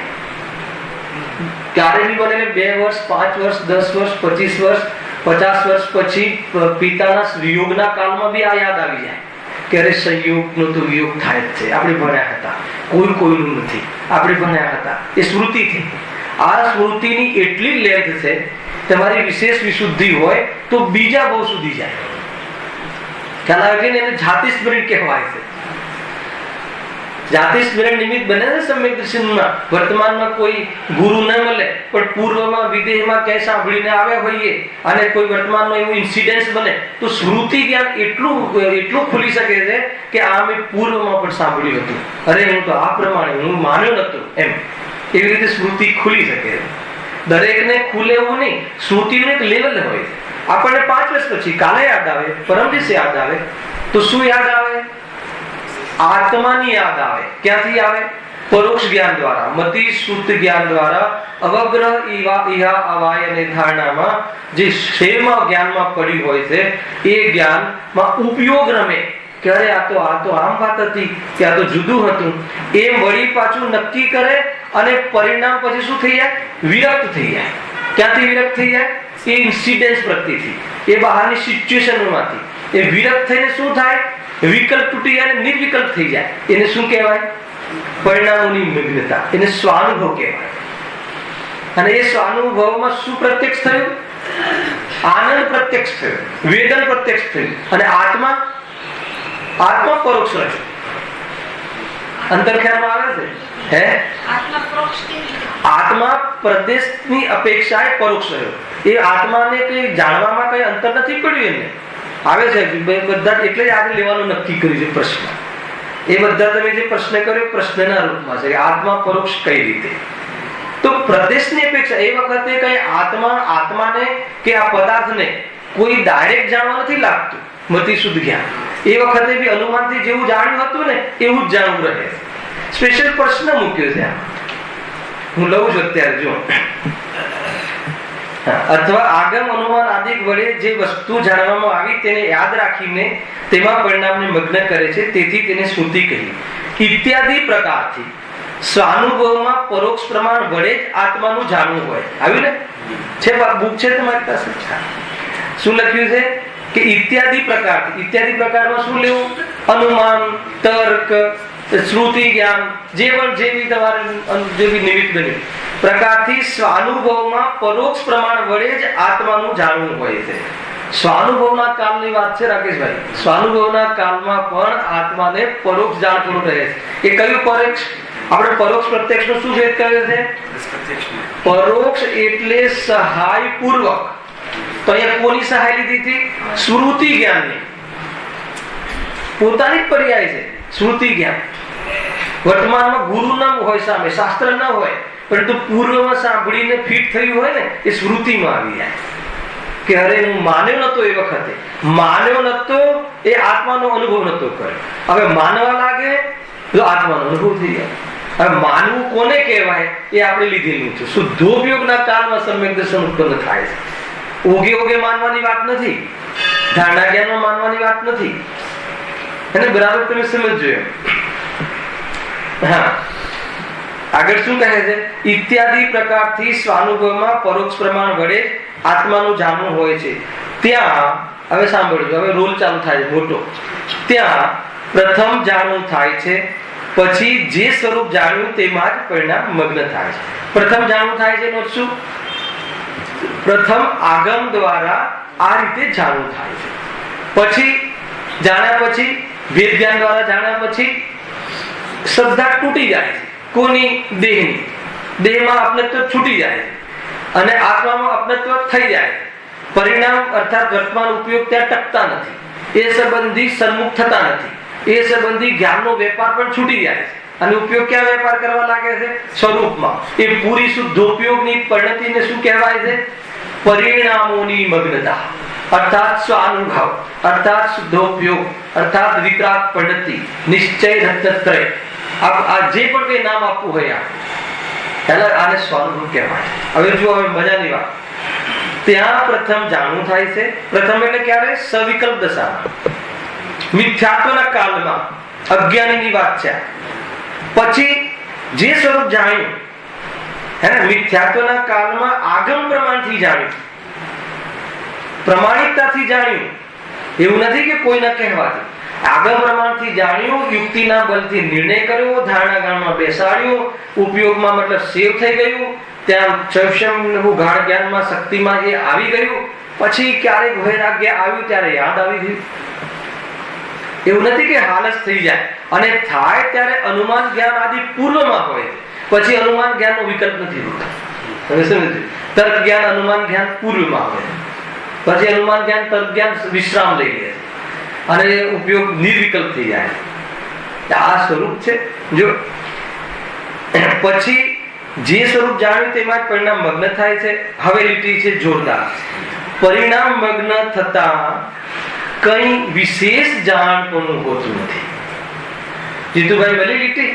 2 વર્ષ, 5 વર્ષ, 10 વર્ષ, 25 વર્ષ, 50 વર્ષ પછી પિતાના વિયોગના કાળમાં બી આ યાદ આવી જાય કે અરે સંયોગનો તો વિયોગ થાય જ છે. આપણે ભણ્યા હતા, કોઈનું નથી, આપણે ભણ્યા હતા. એ સ્મૃતિ થઈ. આ સ્મૃતિની એટલી લેન્થ છે, તમારી વિશેષ વિશુદ્ધિ હોય તો બીજા બહુ સુધી જાય. ખ્યાલ આવે કે એને જાતિ સ્મરણ કહેવાય છે. જાતિ સ્મરણ નિમિત્ત બને છે સમ્યક દર્શનમાં. વર્તમાનમાં કોઈ ગુરુ ન મળે, પણ પૂર્વમાં વિદેહમાં ક્યાંય સાંભળીને આવ્યા હોઈએ અને કોઈ વર્તમાનમાં એવું ઇન્સિડન્સ બને તો સ્મૃતિ જ્ઞાન એટલું ખુલી શકે છે કે આ મેં પૂર્વમાં પણ સાંભળ્યું હતું, અરે હું તો આ પ્રમાણે હું માન્યો નતો એમ. એવી રીતે સ્મૃતિ ખુલી શકે છે. દરેકને ખુલે એવું નહીં. સ્મૃતિનું એક લેવલ હોય. આપણને 5 વર્ષ પછી કાલે યાદ આવે, પરમ દિવસે યાદ આવે, તો શું યાદ આવે? આત્માની યાદ આવે. ક્યાંથી આવે? પરોક્ષ જ્ઞાન દ્વારા, મતિ શુદ્ધ જ્ઞાન દ્વારા અવગ્રહ ઇહા અવાય અને ધારણામાં જે ક્ષેમાં જ્ઞાનમાં પડી હોય છે એ જ્ઞાનમાં ઉપયોગ રમે કે અરે આ તો આમ વાત હતી કે આ તો જુદું હતું એમ વળી પાછું નક્કી કરે. અને પરિણામ પછી શું થઈ જાય? વિરક્ત થઈ જાય. ક્યાંથી વિરક્ત થઈ જાય? એ ઇન્સિડન્સ પ્રત્યેથી, એ બહારની સિચ્યુએશનમાંથી એ વિરક્ત થઈને શું થાય? વિકલ્પ તૂટી જાય, નિર્વિકલ્પ થઈ જાય. એને શું કહેવાય? પરિણામોની મગ્નતા. એને સ્વાનુભવ કહેવાય. અને એ સ્વાનુભવમાં શું પ્રત્યક્ષ થયું? આનંદ પ્રત્યક્ષ થયો, વેદન પ્રત્યક્ષ થયું. અને આત્મા પરોક્ષ રહ્યો. અંતર્ખ્યાનમાં આવે છે હે આત્મા પ્રદેશની અપેક્ષાએ પરોક્ષ રહ્યો. એ આત્માને કઈ જાણવામાં કઈ અંતર નથી પડ્યું. એને આવે છે બધા, એટલે જ આજે લેવાનું નક્કી કર્યું છે પ્રશ્ન. એ બધા તમે જે પ્રશ્ન કર્યો પ્રશ્નના રૂપમાં છે. આત્મા પરોક્ષ કઈ રીતે? તો પ્રદેશની અપેક્ષા એ વખતે કઈ આત્માને કે આ પદાર્થને કોઈ ડાયરેક્ટ જાણવા નથી લાગતું. મતિ શુદ્ધ જ્ઞાન એ વખતે બી અનુમાનથી જેવું જાણ્યું હતું ને એવું જ જાણવું રહે. સ્પેશિયલ પ્રશ્ન મૂક્યો છે. હું લઉં છું અત્યારે જો. અથવા આગમ અનુમાન આદિ વડે જે વસ્તુ જાણવામાં આવી તેને યાદ રાખીને તેમાં પરિણામને મગ્ન કરે છે. તેથી તેને શ્રુતિ કહી. ઇત્યાદિ પ્રકારથી સ્વાનુભવમાં પરોક્ષ પ્રમાણ વડે જ આત્માનું જાણવું હોય. આવ્યું ને? છે બુક છે તમારી પાસે? શું લખ્યું છે કે ઇત્યાદિ પ્રકારથી. ઇત્યાદિ પ્રકારમાં શું લેવું? અનુમાન, તર્ક, શ્રુતિ જ્ઞાન, જે પણ જે બી તમારે જે બી નિમિત્ત બન્યું પ્રકારથી સ્વાનુભવમાં પરોક્ષ પ્રમાણ વડે જ આત્માનું જાણવું હોય છે. સ્વાનુભવના કાળની વાત છે રાકેશભાઈ. સ્વાનુભવના કાળમાં પણ આત્માને પરોક્ષ જાણતું રહે છે. એ કયું પરોક્ષ? આપણે પરોક્ષ પ્રત્યક્ષ નો શું ભેદ કર્યો છે? પરોક્ષ એટલે સહાય પૂર્વક. તો અહીંયા કોની સહાય લીધી હતી? શ્રુતિ જ્ઞાનની. પોતાની જ પર્યાય છે શ્રુતિ જ્ઞાન. વર્તમાનમાં ગુરુ ન હોય સામે, શાસ્ત્ર ન હોય, પરંતુ પૂર્વમાં સાંભળીને ફિટ થયું હોય ને એ શ્રુતિમાં આવી જાય કે અરે હું માન્યો નતો. એ વખતે માન્યો નતો, એ આત્માનો અનુભવ નતો કર્યો. હવે માનવા લાગે તો આત્માનો અનુભવ થઈ જાય. હવે માનવું કોને કહેવાય એ આપણે લીધેલું છે. શુદ્ધોપયોગના કાળમાં સમ્યક દર્શન ઉત્પન્ન થાય છે. ઓગે માનવાની વાત નથી, ધારણા જ્ઞાનમાં માનવાની વાત નથી. એને બરાબર તમે સમજજો. હા, આગળ શું કહે છે? ઇત્યાદિ પ્રકારથી સ્વાનુભવમાં પરોક્ષ પ્રમાણ વડે આત્માનું જાણવું હોય છે. ત્યાં હવે સાંભળજો, હવે રોલ ચાલુ થાય મોટો. ત્યાં પ્રથમ જાણવું થાય છે, પછી જે સ્વરૂપ જાણ્યું તેમાં જ પરિણામ મગ્ન થાય છે. પ્રથમ જાણવું થાય છે એનો શું? પ્રથમ આગમ દ્વારા આ રીતે જાણવું થાય છે. પછી જાણ્યા પછી વેદ જ્ઞાન દ્વારા જાણ્યા પછી શ્રદ્ધા તૂટી જાય છે. કોની? દેહની. દેહમાં અપનત્વ છૂટી જાય છે અને આત્મામાં અપનત્વ થઈ જાય છે. પરિણામ અર્થાત વર્તમાન ઉપયોગ ત્યાં ટકતા નથી. એ સંબંધી સન્મુખ થતા નથી. એ સંબંધી જ્ઞાનનો વેપાર પણ છૂટી જાય છે અને ઉપયોગ ક્યાં વેપાર કરવા લાગે છે? સ્વરૂપમાં. એ પૂરી શુદ્ધોપયોગની પરિણતિને શું કહેવાય છે? પરિણામોની મગ્નતા અર્થાત સ્વાનુભવ અર્થાત શુદ્ધોપયોગ અર્થાત વિતરાગ પરિણતિ નિશ્ચય રત્નત્રય. આ જે પણ કઈ નામ આપવું હોય આને સ્વાનુભવ કહેવાય. હવે જુઓ, હવે મજાની વાત. ત્યાં પ્રથમ જાણવું થાય છે. પ્રથમ એટલે ક્યારે? સવિકલ્પ દશામાં, મિથ્યાત્વના કાળમાં, અજ્ઞાનીની વાત છે. પછી જે સ્વરૂપ જાણ્યું હે ને, મિથ્યાત્વના કાળમાં આગમ પ્રમાણથી જાણ્યું, પ્રમાણિકતાથી જાણ્યું. એવું નથી કે કોઈના કહેવાથી. આગમ પ્રમાણથી જાણ્યું, યુક્તિના બલથી નિર્ણય કર્યો, ધારણા ગાળમાં બેસાડ્યો, ઉપયોગમાં મતલબ સેવ થઈ ગયું, ત્યાં ગાઢ જ્ઞાનમાં શક્તિમાં એ આવી ગયું. પછી ક્યારેક વૈરાગ્ય આવ્યું ત્યારે યાદ આવી ગયું. એવું નથી કે હાલત થઈ જાય અને થાય ત્યારે અનુમાન જ્ઞાન આદિ પૂર્વમાં હોય, પછી અનુમાન જ્ઞાનનો વિકલ્પ નથી હોતો. તમે સમજો, તર્ક જ્ઞાન અનુમાન જ્ઞાન પૂર્વમાં હોય, પછી અનુમાન જ્ઞાન તર્ક જ્ઞાન વિશ્રામ લઈ લે અને ઉપયોગ નિર્વિકલ્પ થઈ જાય. આ સ્વરૂપ છે. જો પછી જે સ્વરૂપ જાણ્યું તેમાં જ પરિણામ મગ્ન થાય છે. હવે લીટી છે જોરદાર. પરિણામ મગ્ન થતા કઈ વિશેષ જાણપણું હોતું નથી. જીતુભાઈ ભલે લીટી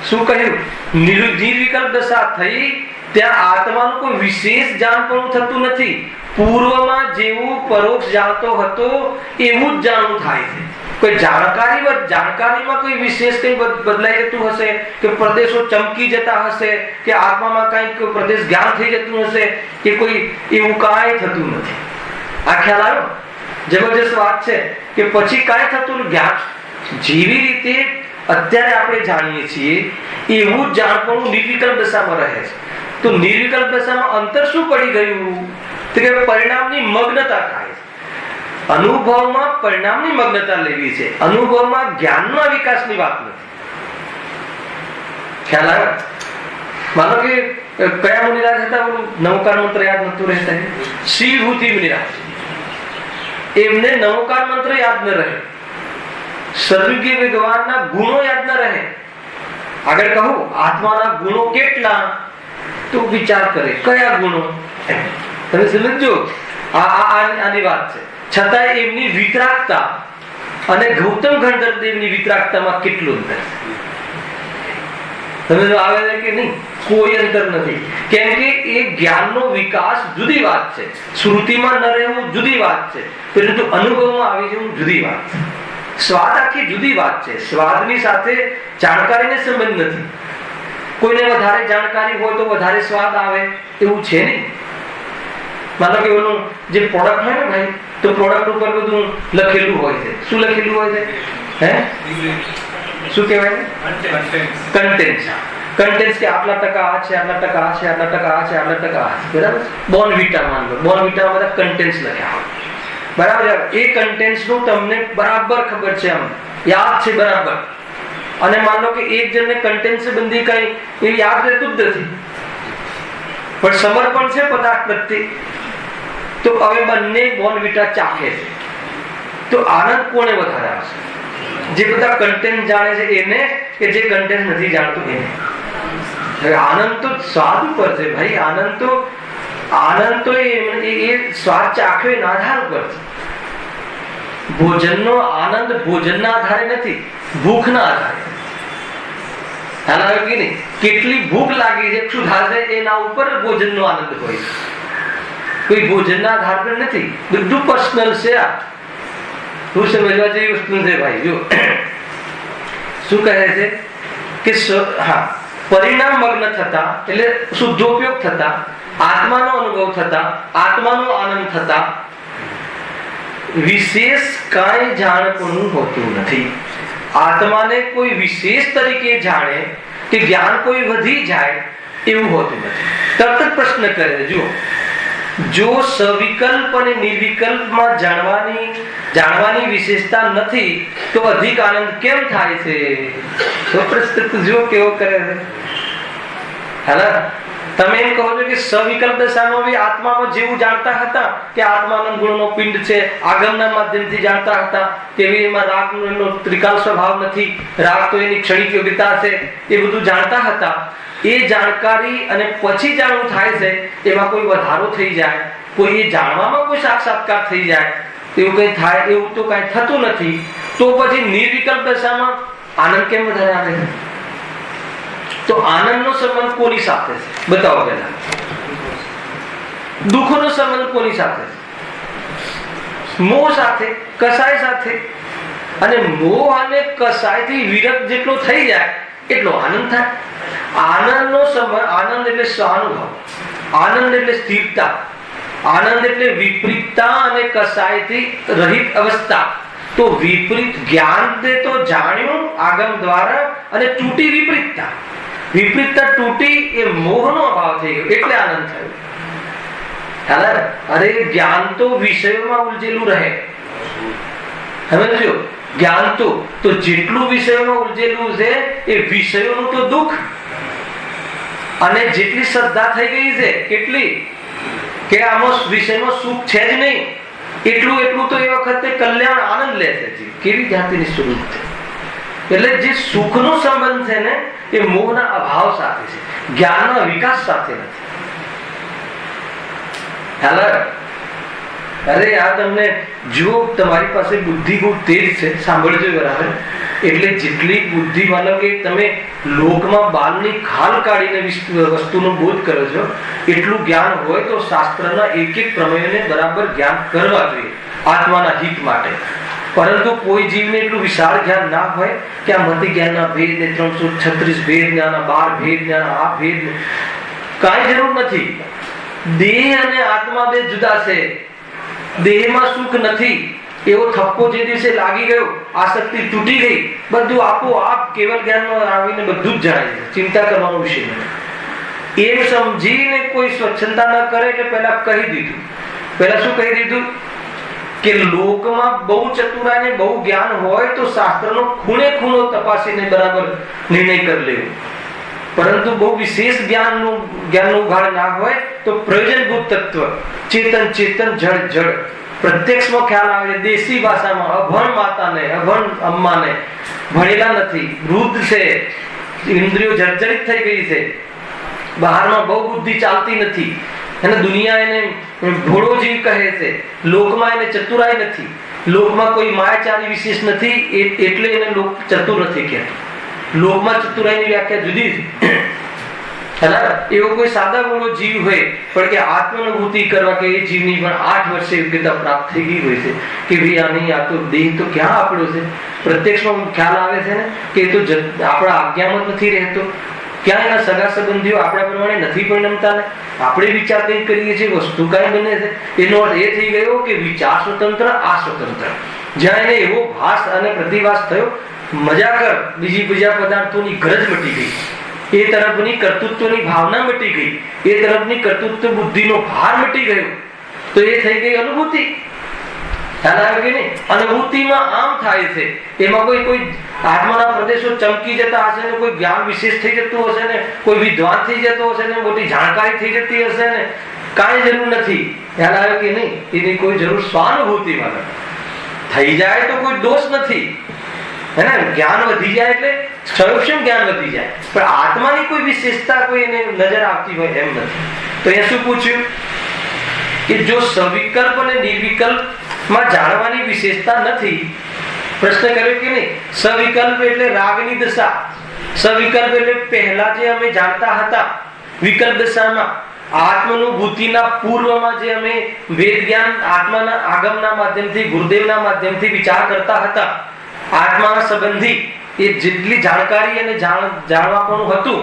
શું કહ્યું? નિર્વિકલ્પ દશા થઈ ત્યાં આત્માનું કોઈ વિશેષ જાણપણું થતું નથી. પૂર્વમાં જેવું પરોક્ષ જાણતો હતો એવું જ જાણવું થાય છે. કોઈ જાણકારીમાં કોઈ વિશેષ કઈ બદલાઈ જતું હશે કે પ્રદેશો ચમકી જતા હશે કે આત્મામાં કઈક પ્રદેશ જ્ઞાન થઈ જતું હશે કે કોઈ એવું કાંઈ થતું નથી. આ ખ્યાલ આવ્યો? જબરજસ્ત વાત છે કે પછી કાંઈ થતું જ્ઞાન જેવી રીતે અત્યારે આપણે જાણીએ છીએ એવું જ જાણપણું નિર્વિકલ્પ દશામાં રહે છે. તો નિર્વિકલ્પ દશામાં અંતર શું પડી ગયું? તો કે પરિણામની મગ્નતા થાય છે. અનુભવમાં પરિણામની મગ્નતા લેવી છે. અનુભવમાં જ્ઞાનના વિકાસની વાત નથી. ખ્યાલ આવે? માનો કે કયા મુનિરાજ હતા? નવકાર મંત્ર યાદ નતું રહેતા, શ્રીભૂતિ મુનિરાજ. એમને નવકાર મંત્ર યાદ ન રહે, સર્વજ્ઞ ભગવાનના ગુણો યાદ ન રહે. આગળ કહું આત્માના ગુણો કેટલા? તો વિચાર કરે કયા ગુણો, તમે સમજો આની વાત છે. છતાં એમની વિતરાગતા અને ગૌતમ ગણધર દેવની વિતરાગતામાં કેટલું અંતર તમે આવે કે નહીં? કોઈ અંતર નથી. કેમ કે એ જ્ઞાનનો વિકાસ જુદી વાત છે, શ્રુતિમાં ન રહેવું જુદી વાત છે, પરંતુ અનુભવમાં આવી જવું જુદી વાત છે. સ્વાદ આખી જુદી વાત છે. સ્વાદની સાથે જાણકારીને સંબંધ નથી. કોઈને વધારે જાણકારી હોય તો વધારે સ્વાદ આવે એવું છે નહીં. માનો કે ઓલું જે પ્રોડક્ટ હોય ને ભાઈ, તો પ્રોડક્ટ ઉપર બધું લખેલું હોય છે. શું લખેલું હોય છે? શું કહેવાય? કન્ટેન્ટ્સ. કન્ટેન્ટ્સ કે આટલા ટકા આ છે, આટલા ટકા આ છે, આટલા ટકા આ છે, આટલા ટકા આ છે. બરાબર? બોર્નવિટા માન લો, બોર્નવિટામાં બધા કન્ટેન્ટ્સ લખ્યા હોય. બરાબર? એ કન્ટેન્ટ્સ નું તમને બરાબર ખબર છે, આમ યાદ છે બરાબર. અને માન લો કે એક જણને કન્ટેન્ટ સંબંધી કઈ એ યાદ રહેતું જ નથી, પણ સમર્પણ છે પદાર્થ પ્રત્યે, તો હવે બંને બોર્નવિટા ચાખે છે. તો આનંદ કોને વધારે આવશે? જે બધા કન્ટેન્ટ જાણે છે એને, કે જે કન્ટેન્ટ નથી જાણતું એને? હવે આનંદ તો સ્વાદ ઉપર છે ભાઈ. આનંદ તો એ સ્વાદ ચાખ્યો એના આધાર ઉપર છે. ભોજનનો આનંદ ભોજનના આધારે નથી, ભૂખના આધારે. કેટલી ભૂખ લાગી છે, શું થશે એના ઉપર ભોજનનો આનંદ હોય છે. કોઈ ભોજનના આધાર પર નથી, બધું પર્સનલ છે. આ શું સમજવા જેવી વસ્તુ છે ભાઈ. જો શું કહે છે કે પરિણામ મગ્ન થતા, એટલે શુદ્ધોપયોગ થતા, આત્માનો અનુભવ થતા, આત્માનો આનંદ થતા વિશેષ કાંઈ જાણપણું હોતું નથી. આત્માને કોઈ વિશેષ તરીકે જાણે કે જ્ઞાન કોઈ વધી જાય એવું હોતું નથી. તરત જ પ્રશ્ન કરે, જો સવિકલ્પ અને નિર્વિકલ્પમાં જાણવાની વિશેષતા નથી તો અધિક આનંદ કેમ થાય છે? તો પ્રશ્ન જો કેવો કરે છે. તમે એમ કહો છો કે સવિકલ્પ દશામાં બી આત્મામાં જેવું જાણતા હતા કે આત્માનંદ ગુણનો પિંડ છે, આગમના માધ્યમથી જાણતા હતા, તેવી એમાં રાગનો ત્રિકાલ સ્વભાવ નથી, રાગ તો એની ક્ષણિક યોગ્યતા છે, એ બધું જાણતા હતા. એ જાણકારી અને પછી જાણવું થાય છે, એમાં કોઈ વધારો થઈ જાય, કોઈ એ જાણવામાં કોઈ સાક્ષાત્કાર થઈ જાય, એવું કઈ થાય એવું તો કઈ થતું નથી. તો પછી નિર્વિકલ્પ દશામાં આનંદ કેમ વધારે આવે? તો આનંદનો સંબંધ કોની સાથે છે? બતાવો પહેલા. દુઃખનો સંબંધ કોની સાથે છે? મોહ સાથે, કસાય સાથે. અને મોહ અને કસાયથી વિરક્ત જેટલો થઈ જાય એટલો આનંદ થાય. આનંદનો સંબંધ, આનંદ એટલે સ્વાનુભવ, આનંદ એટલે સ્થિરતા, આનંદ એટલે વિપરીતતા અને કસાયથી રહિત અવસ્થા. તો વિપરીત જ્ઞાન દે તો જાણ્યું આગમ દ્વારા, અને તૂટી વિપરીતતા. વિપરીતતા તૂટી એ મોહનો અભાવ થઈ ગયો એટલે આનંદ થયો. અરે જ્ઞાન તો વિષયોમાં ઉલझેલું રહે. સમજો, જ્ઞાન તો જેટલું વિષયોમાં ઉલझેલું છે એ વિષયોનું તો દુઃખ, અને જેટલી શ્રદ્ધા થઈ ગઈ છે કેટલી કે આમાં વિષયમાં સુખ છે જ નહીં, એટલું તો એ વખતે કલ્યાણ આનંદ લે છે. કેવી જાતિની સ્વરૂપ છે. એટલે જે સુખનો સંબંધ છે ને એ મોહના અભાવ સાથે છે, જ્ઞાનના વિકાસ સાથે નથી. અરે આ તમને જો તમારી પાસે બુદ્ધિ બહુ તેજ છે, સાંભળજો બરાબર. એટલે જેટલી બુદ્ધિ માનો કે તમે લોકમાં બાલની ખાલ કાઢીને વસ્તુનો બોધ કરો છો, એટલું જ્ઞાન હોય તો શાસ્ત્રના એક એક પ્રમેયને બરાબર જ્ઞાન કરવા જોઈએ આત્માના હિત માટે. પરંતુ કોઈ જીવને એટલું વિશાળ જ્ઞાન ના હોય કે આ મતિ જ્ઞાનના ભેદ ને 336 ભેદ ને આના 12 ભેદ ને આ ભેદ, કાંઈ જરૂર નથી. દેહ અને આત્મા બે જુદા છે. દેહમાં સુખ નથી એવો થપ્પો જે દિવસે લાગી ગયો, આસક્તિ તૂટી ગઈ, બધું આપોઆપ કેવલ જ્ઞાનમાં આવીને બધું જ જણાય છે. ચિંતા કરવાનો વિષય નથી. એમ સમજીને કોઈ સ્વચ્છતા ન કરે એટલે પહેલા કહી દીધું. પહેલા શું કહી દીધું કે લોકમાં બહુ ચતુરાઈને બહુ જ્ઞાન હોય તો શાસ્ત્રનો ખૂણે ખૂણો તપાસીને બરાબર નિર્ણય કરી લેવો. પરંતુ બહુ વિશેષ જ્ઞાનનું ઉઘાડ ના હોય તો પ્રયોજનભૂત તત્વ ચેતન જડ જડ પ્રત્યક્ષમાં ખ્યાલ આવે. દેશી ભાષામાં અભણ માતાને અભણ અમ્માને ભણેલા નથી, વૃદ્ધ છે, ઇન્દ્રિયો જર્જરિત થઈ ગઈ છે, બહારમાં બહુ બુદ્ધિ ચાલતી નથી અને દુનિયા એને ભોળો જીવ કહે છે, લોકમાં એને ચતુરાઈ નથી, લોકમાં કોઈ માયાચારી વિશેષ નથી એટલે એને લોક ચતુર નથી કહેતો. લોકમાં ચતુરાઈની વ્યાખ્યા જુદી છે. એવો કોઈ સાદા બોળો જીવ હોય પણ કે આત્માનુભૂતિ કરવા કે એ જીવની પણ 8 વર્ષે યોગ્યતા પ્રાપ્ત થઈ ગઈ હોય છે કે ભાઈ આની આ તો દેહ તો ક્યાં આપણો છે, પ્રત્યક્ષમાં ખ્યાલ આવે છે ને કે એ તો આપણા આજ્ઞામાં નથી રહેતો, ક્યાં એના સગા સંબંધીઓ આપણા પ્રમાણે નથી પરિણમતા ને આપણે વિચાર કઈ કરીએ છીએ, વસ્તુ કઈ બને છે. એનો અર્થ એ થઈ ગયો કે વિચાર સ્વતંત્ર આ સ્વતંત્ર. જ્યાં એને એવો ભાસ અને પ્રતિભાસ થયો, મજા કર બીજા પદાર્થોની ગરજ મટી ગઈ, એ તરફની કર્તૃત્વની ભાવના મટી ગઈ, એ તરફની કર્તૃત્વ બુદ્ધિનો ભાર મટી ગયો, તો એ થઈ ગઈ અનુભૂતિ. ખ્યાલ આવે કે નહીં? અનુભૂતિમાં આમ થાય છે, એમાં કોઈ આત્માના પ્રદેશો ચમકી જતા હશે ને, કોઈ જ્ઞાન વિશેષ થઈ જતું હશે ને, કોઈ વિદ્વાન થઈ જતો હશે ને, મોટી જાણકારી થઈ જતી હશે ને, કાંઈ જરૂર નથી. ખ્યાલ આવે કે નહીં? એની કોઈ જરૂર સ્વાનુભૂતિ વાળા થઈ જાય તો કોઈ દોષ નથી, હે ને? જ્ઞાન વધી જાય એટલે સ્વયં જ્ઞાન વધી જાય, પણ આત્માની કોઈ વિશેષતા કોઈ એને નજર આવતી હોય એમ નથી. તો અહીંયા શું પૂછ્યું કે જો સવિકલ્પ અને નિર્વિકલ્પ માં જાણવાની વિશેષતા નથી, પ્રશ્ન કર્યો કે નહીં? સવિકલ્પ એટલે રાગની દશા, સવિકલ્પ એટલે પહેલા જે અમે જાણતા હતા, વિકલ્પ દશામાં આત્માનુભૂતિના પૂર્વમાં જે અમે વેદ જ્ઞાન આત્માના આગમના માધ્યમથી ગુરુદેવના માધ્યમથી વિચાર કરતા હતા, આત્માના સંબંધી એ જેટલી જાણકારી અને જાણવાનું હતું,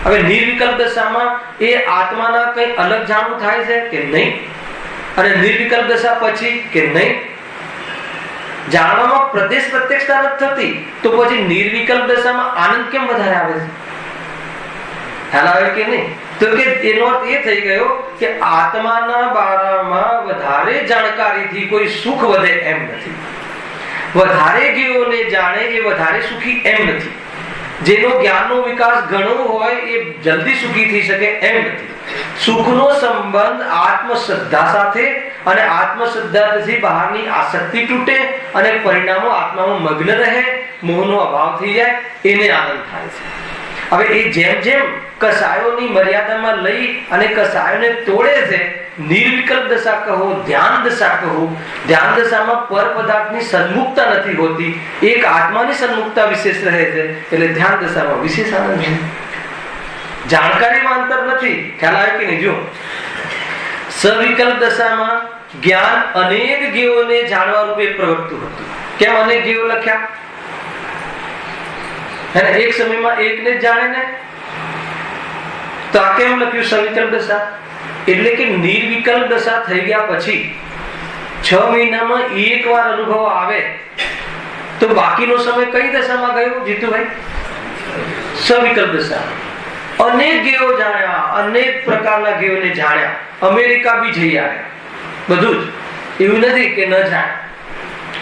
હવે નિર્વિકલ્પ દશામાં એ આત્માના કઈ અલગ જાણવું થાય છે કે નહીં? અને નિર્વિકલ્પ દશા પછી કે નહીં? જાણવામાં પ્રદેશ પ્રત્યક્ષતા નથી થતી, તો પછી નિર્વિકલ્પ દશામાં આનંદ કેમ વધારે આવે છે? ખ્યાલ આવે કે નહીં? તો કે એનો અર્થ એ થઈ ગયો કે આત્માના બારામાં વધારે જાણકારીથી કોઈ સુખ વધે એમ નથી. વધારે જ્ઞોને જાણે એ વધારે સુખી એમ નથી. જેનો જ્ઞાનનો વિકાસ ઘણો હોય એ જલ્દી સુખી થઈ શકે એમ નથી. સુખનો સંબંધ આત્મશ્રદ્ધા સાથે, અને આત્મશ્રદ્ધાથી બહારની આસક્તિ તૂટે અને પરિણામો આત્મામાં મગ્ન રહે, મોહનો અભાવ થઈ જાય, એને આનંદ થાય છે. હવે એ જેમ જેમ કસાયોની મર્યાદામાં લઈ અને કસાયોને તોડે છે, નિર્વિકલ્પ દશા કહો, ધ્યાન દશા કહો, ધ્યાન દશામાં પર પદાર્થની સન્મુખતા નથી હોતી, એક આત્માની સન્મુખતા વિશેષ રહે છે, એટલે ધ્યાન દશામાં વિશેષ આનંદ છે. જાણકારીમાં અંતર નથી. ખ્યાલ આવે કે નહીં? જો સવિકલ્પ દશામાં જ્ઞાન અનેક જ્ઞોને જાણવા રૂપે પ્રવર્તતું હતું. કેમ અનેક જ્ઞો લખ્યા? એક સમયમાં એકને જ જાણે ને, તો આ કેમ લખ્યું સવિકલ્પ દશા? એટલે કે નિર્વિકલ્પ દશા થઈ ગયા પછી 6 મહિનામાં એક વાર અનુભવ આવે તો બાકીનો સમય કઈ દશામાં ગયો જીતુભાઈ? સવિકલ્પ દશા. અનેક જ્ઞો જાણ્યા, અનેક પ્રકારના જ્ઞોને જાણ્યા, અમેરિકા બી જઈ આવ્યા, બધું જ. એવું નથી કે ન જાણે.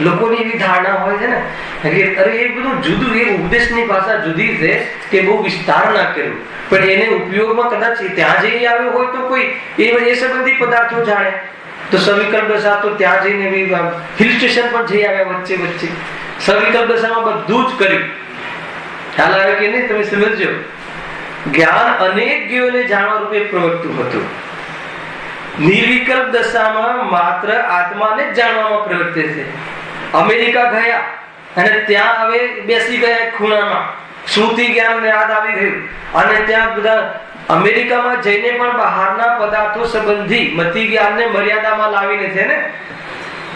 લોકોની એવી ધારણા હોય છે ને કે અરે એ બધું જુદું, એ ઉપદેશની ભાષા જુદી છે કે બહુ વિસ્તાર ના કર્યું, પણ એને ઉપયોગમાં કદાચ ત્યાં જઈને આવ્યો હોય તો કોઈ એ સંબંધી પદાર્થો જાણે. તો સવિકલ્પ દશા તો ત્યાં જઈને હિલ સ્ટેશન પણ જઈ આવ્યા વચ્ચે વચ્ચે. સવિકલ્પ દશામાં બધું જ કર્યું. ખ્યાલ આવે કે નહીં? તમે સમજો. જ્ઞાન અનેક જ્ઞોને જાણવા રૂપે પ્રવર્તતું હતું. નિર્વિકલ્પ દશામાં માત્ર આત્માને જ જાણવામાં પ્રવર્તે છે. અમેરિકા ગયા અને ત્યાં હવે બેસી ગયા ખૂણામાં, શ્રુતિ જ્ઞાન યાદ આવી ગયું, અને ત્યાં બધા અમેરિકામાં જઈને પણ બહારના પદાર્થો સંબંધી મતિ જ્ઞાનને મર્યાદામાં લાવીને છે ને,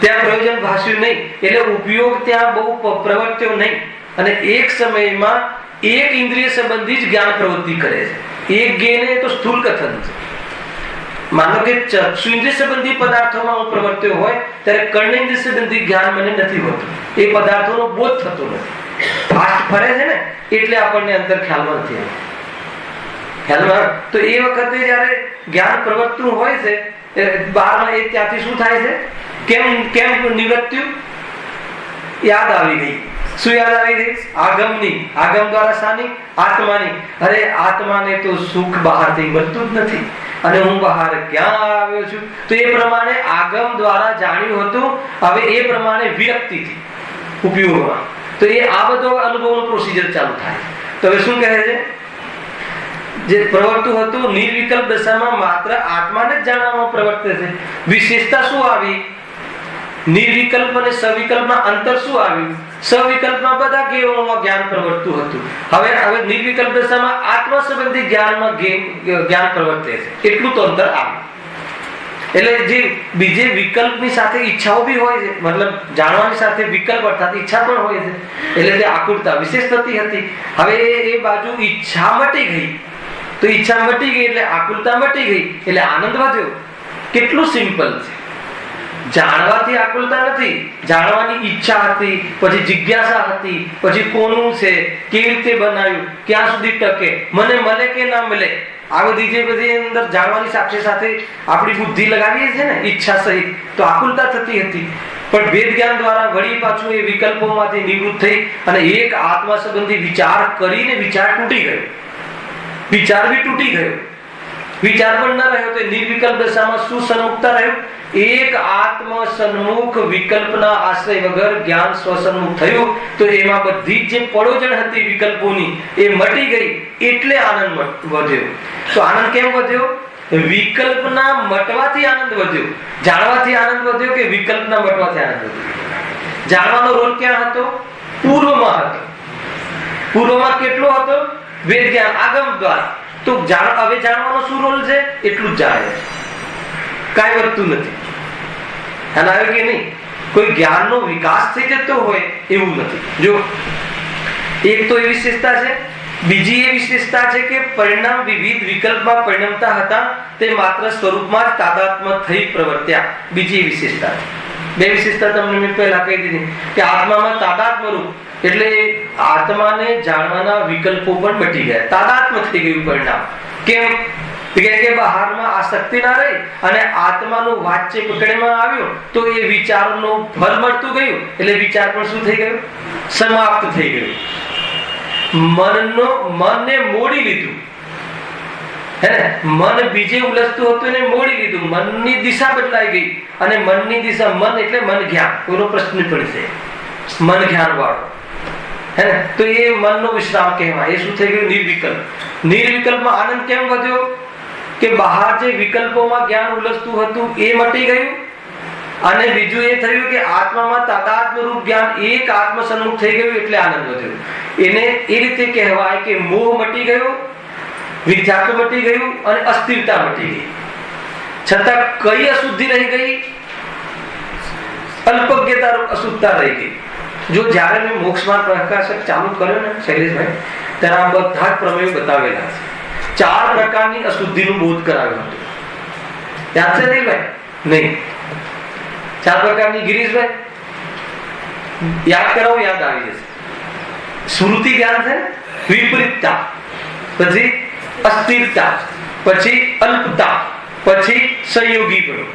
ત્યાં પ્રયોજન ભાષ્યું નહીં, એટલે ઉપયોગ ત્યાં બહુ પ્રવર્ત્યો નહીં. અને એક સમયમાં એક ઇન્દ્રિય સંબંધી જ જ્ઞાન પ્રવૃત્તિ કરે છે. એક જ્ઞેય તો સ્થૂલ કથન છે. માનો કે ચક્ષુ ઇન્દ્રિય સંબંધી પદાર્થોમાં હું પ્રવર્ત્યો હોય ત્યારે કર્ણેન્દ્રિય સંબંધી જ્ઞાન મને નથી હોતું, એ પદાર્થોનો બોધ થતો નથી. ફાસ્ટ ફરે છે ને એટલે આપણને અંતર ખ્યાલમાં નથી આવતું. ખ્યાલમાં તો એ વખતે જયારે જ્ઞાન પ્રવર્તતું હોય છે, 12માં એ ત્યાંથી શું થાય છે? કેમ નિવૃત્ત્યું? યાદ આવી ગઈ. શું યાદ આવી ગઈ? આગમની. આગમ દ્વારા શાની? આત્માની. અરે આત્માને તો સુખ બહારથી મળતું જ નથી અને હું બહાર ક્યાં આવ્યો છું? તો એ પ્રમાણે આગમ દ્વારા જાણ્યું હતું. હવે એ પ્રમાણે વિરક્તિથી ઉપયોગમાં, તો એ આ બધો અનુભવનો પ્રોસિજર ચાલુ થાય. તો હવે શું કહે છે? જે પ્રવર્તું હતું નિર્વિકલ્પ દશામાં માત્ર આત્માને જ જાણવામાં પ્રવર્તે છે. વિશેષતા શું આવી? નિર્વિકલ્પ અને સવિકલ્પમાં અંતર શું આવ્યું? સવિકલ્પમાં બધા જ્ઞાનોમાં જ્ઞાન પ્રવર્તું હતું. હવે નિર્વિકલ્પ દશામાં આત્મા સંબંધી જ્ઞાનમાં જ્ઞાન પ્રવર્તે છે. એટલું તો અંતર આવ્યું. એટલે જે બીજે વિકલ્પની સાથે ઈચ્છાઓ બી હોય છે, મતલબ જાણવાની સાથે વિકલ્પ અર્થાત ઈચ્છા પણ હોય છે. એટલે તે આકુરતા વિશેષ થતી હતી. હવે એ બાજુ ઈચ્છા મટી ગઈ, તો ઈચ્છા મટી ગઈ એટલે આકુરતા મટી ગઈ, એટલે આનંદ વધ્યો. કેટલું સિમ્પલ છે. જાણવાથી આકુરતા નથી, જાણવાની ઈચ્છા હતી, પછી જિજ્ઞાસા હતી, પછી કોનું છે, કેવી રીતે બનાવ્યું, ક્યાં સુધી ટકે, મને મળે કે ના મળે, આ બધી જે બધી અંદર જાણવાની સાથે સાથે આપણી બુદ્ધિ લગાવીએ છીએ ને ઈચ્છા સહિત, તો આકુરતા થતી હતી. પણ વેદ જ્ઞાન દ્વારા વળી પાછું એ વિકલ્પોમાંથી નિવૃત્ત થઈ અને એક આત્મા સંબંધી વિચાર કરીને વિચાર તૂટી ગયો. વિચાર બી તૂટી ગયો. વિચાર પણ ન રહ્યો તો નિર્વિકલ્પ દશામાં શું સન્મુખતા રહ્યું? એક આત્મ સન્મુખ વિકલ્પના આશ્રય વગર જ્ઞાન સ્વસન્મુખ થયું. તો એમાં બધી જે પડોજણ હતી વિકલ્પોની એ મટી ગઈ, એટલે આનંદ વધ્યો. તો આનંદ કેમ વધ્યો? વિકલ્પના મટવાથી આનંદ વધ્યો. જાણવાથી આનંદ વધ્યો કે વિકલ્પના મટવાથી આનંદ વધ્યો? જાણવાનો રોલ ક્યાં હતો? પૂર્વમાં હતો. પૂર્વમાં કેટલો હતો? વેદ જ્ઞાન આગમ દ્વારા. તો હવે જાણવાનો શું રોલ છે? એટલું જ જાણે, કાંઈ વધતું નથી. ખ્યાલ આવ્યો કે નહીં? કોઈ જ્ઞાનનો વિકાસ થઈ જતો હોય એવું નથી. જો એક તો એ વિશેષતા છે. બીજી એ વિશેષતા છે કે પરિણામ વિવિધ વિકલ્પમાં પરિણમતા હતા તે માત્ર સ્વરૂપમાં જ તાદાત્મ્ય થઈ પ્રવર્ત્યા. બીજી એ વિશેષતા છે. બે વિશેષતા તમને મેં પહેલા કહી દીધી કે આત્મામાં તાદાત્મ્ય રૂપ એટલે આત્માને જાણવાના વિકલ્પો પણ મટી ગયા, તાદાત્મ્ય થઈ ગયું પરિણામ. કેમ? કે બહારમાં આસક્તિ ના રહી અને આત્માનું વાચ્ય પકડમાં આવ્યો તો એ વિચારનું ફળ મળતું ગયું, એટલે વિચાર પણ શું થઈ ગયું? સમાપ્ત થઈ ગયું. મનને મોડી લીધું, હે ને? મન બીજે ઉલઝતું હતું એને મોડી લીધું. મનની દિશા બદલાઈ ગઈ અને મનની દિશા, મન એટલે મન જ્ઞાન, કોઈનો પ્રશ્ન પડશે, મન જ્ઞાન વાળો, હે ને? તો એ મનનો વિશ્રામ કહેવાય. એ શું થઈ ગયું? નિર્વિકલ્પ. નિર્વિકલ્પમાં આનંદ કેમ વધ્યો? કે બહાર જે વિકલ્પોમાં જ્ઞાન ઉલઝતું હતું એ મટી ગયું અને બીજું એ થયું કે આત્મામાં તાદાત્મ્ય રૂપ જ્ઞાન એક આત્મ સન્મુખ થઈ ગયું, એટલે આનંદ વધ્યો. એને એ રીતે કહેવાય કે મોહ મટી ગયો, વિદ્યાત્વ મટી ગયું અને અસ્થિરતા મટી ગઈ. છતાં કઈ અશુદ્ધિ રહી ગઈ? અલ્પજ્ઞતા રૂપ અશુદ્ધતા રહી ગઈ. જો જ્યારે મેં મોક્ષ માર્ગ પ્રકાશક ચાલુ કર્યો ને શૈલેષભાઈ, ત્યારે આ બધા જ પ્રમેયો બતાવેલા છે. 4 પ્રકારની અશુદ્ધિનું બોધ કરાવ્યો હતો. યાદ છે નહીં ભાઈ? નહીં. 4 પ્રકારની ગિરીશભાઈ યાદ કરાવો, યાદ આવી જશે. શ્રુતિ જ્ઞાન છે, વિપરીતતા, પછી અસ્થિરતા, પછી અલ્પતા, પછી સંયોગીપણું.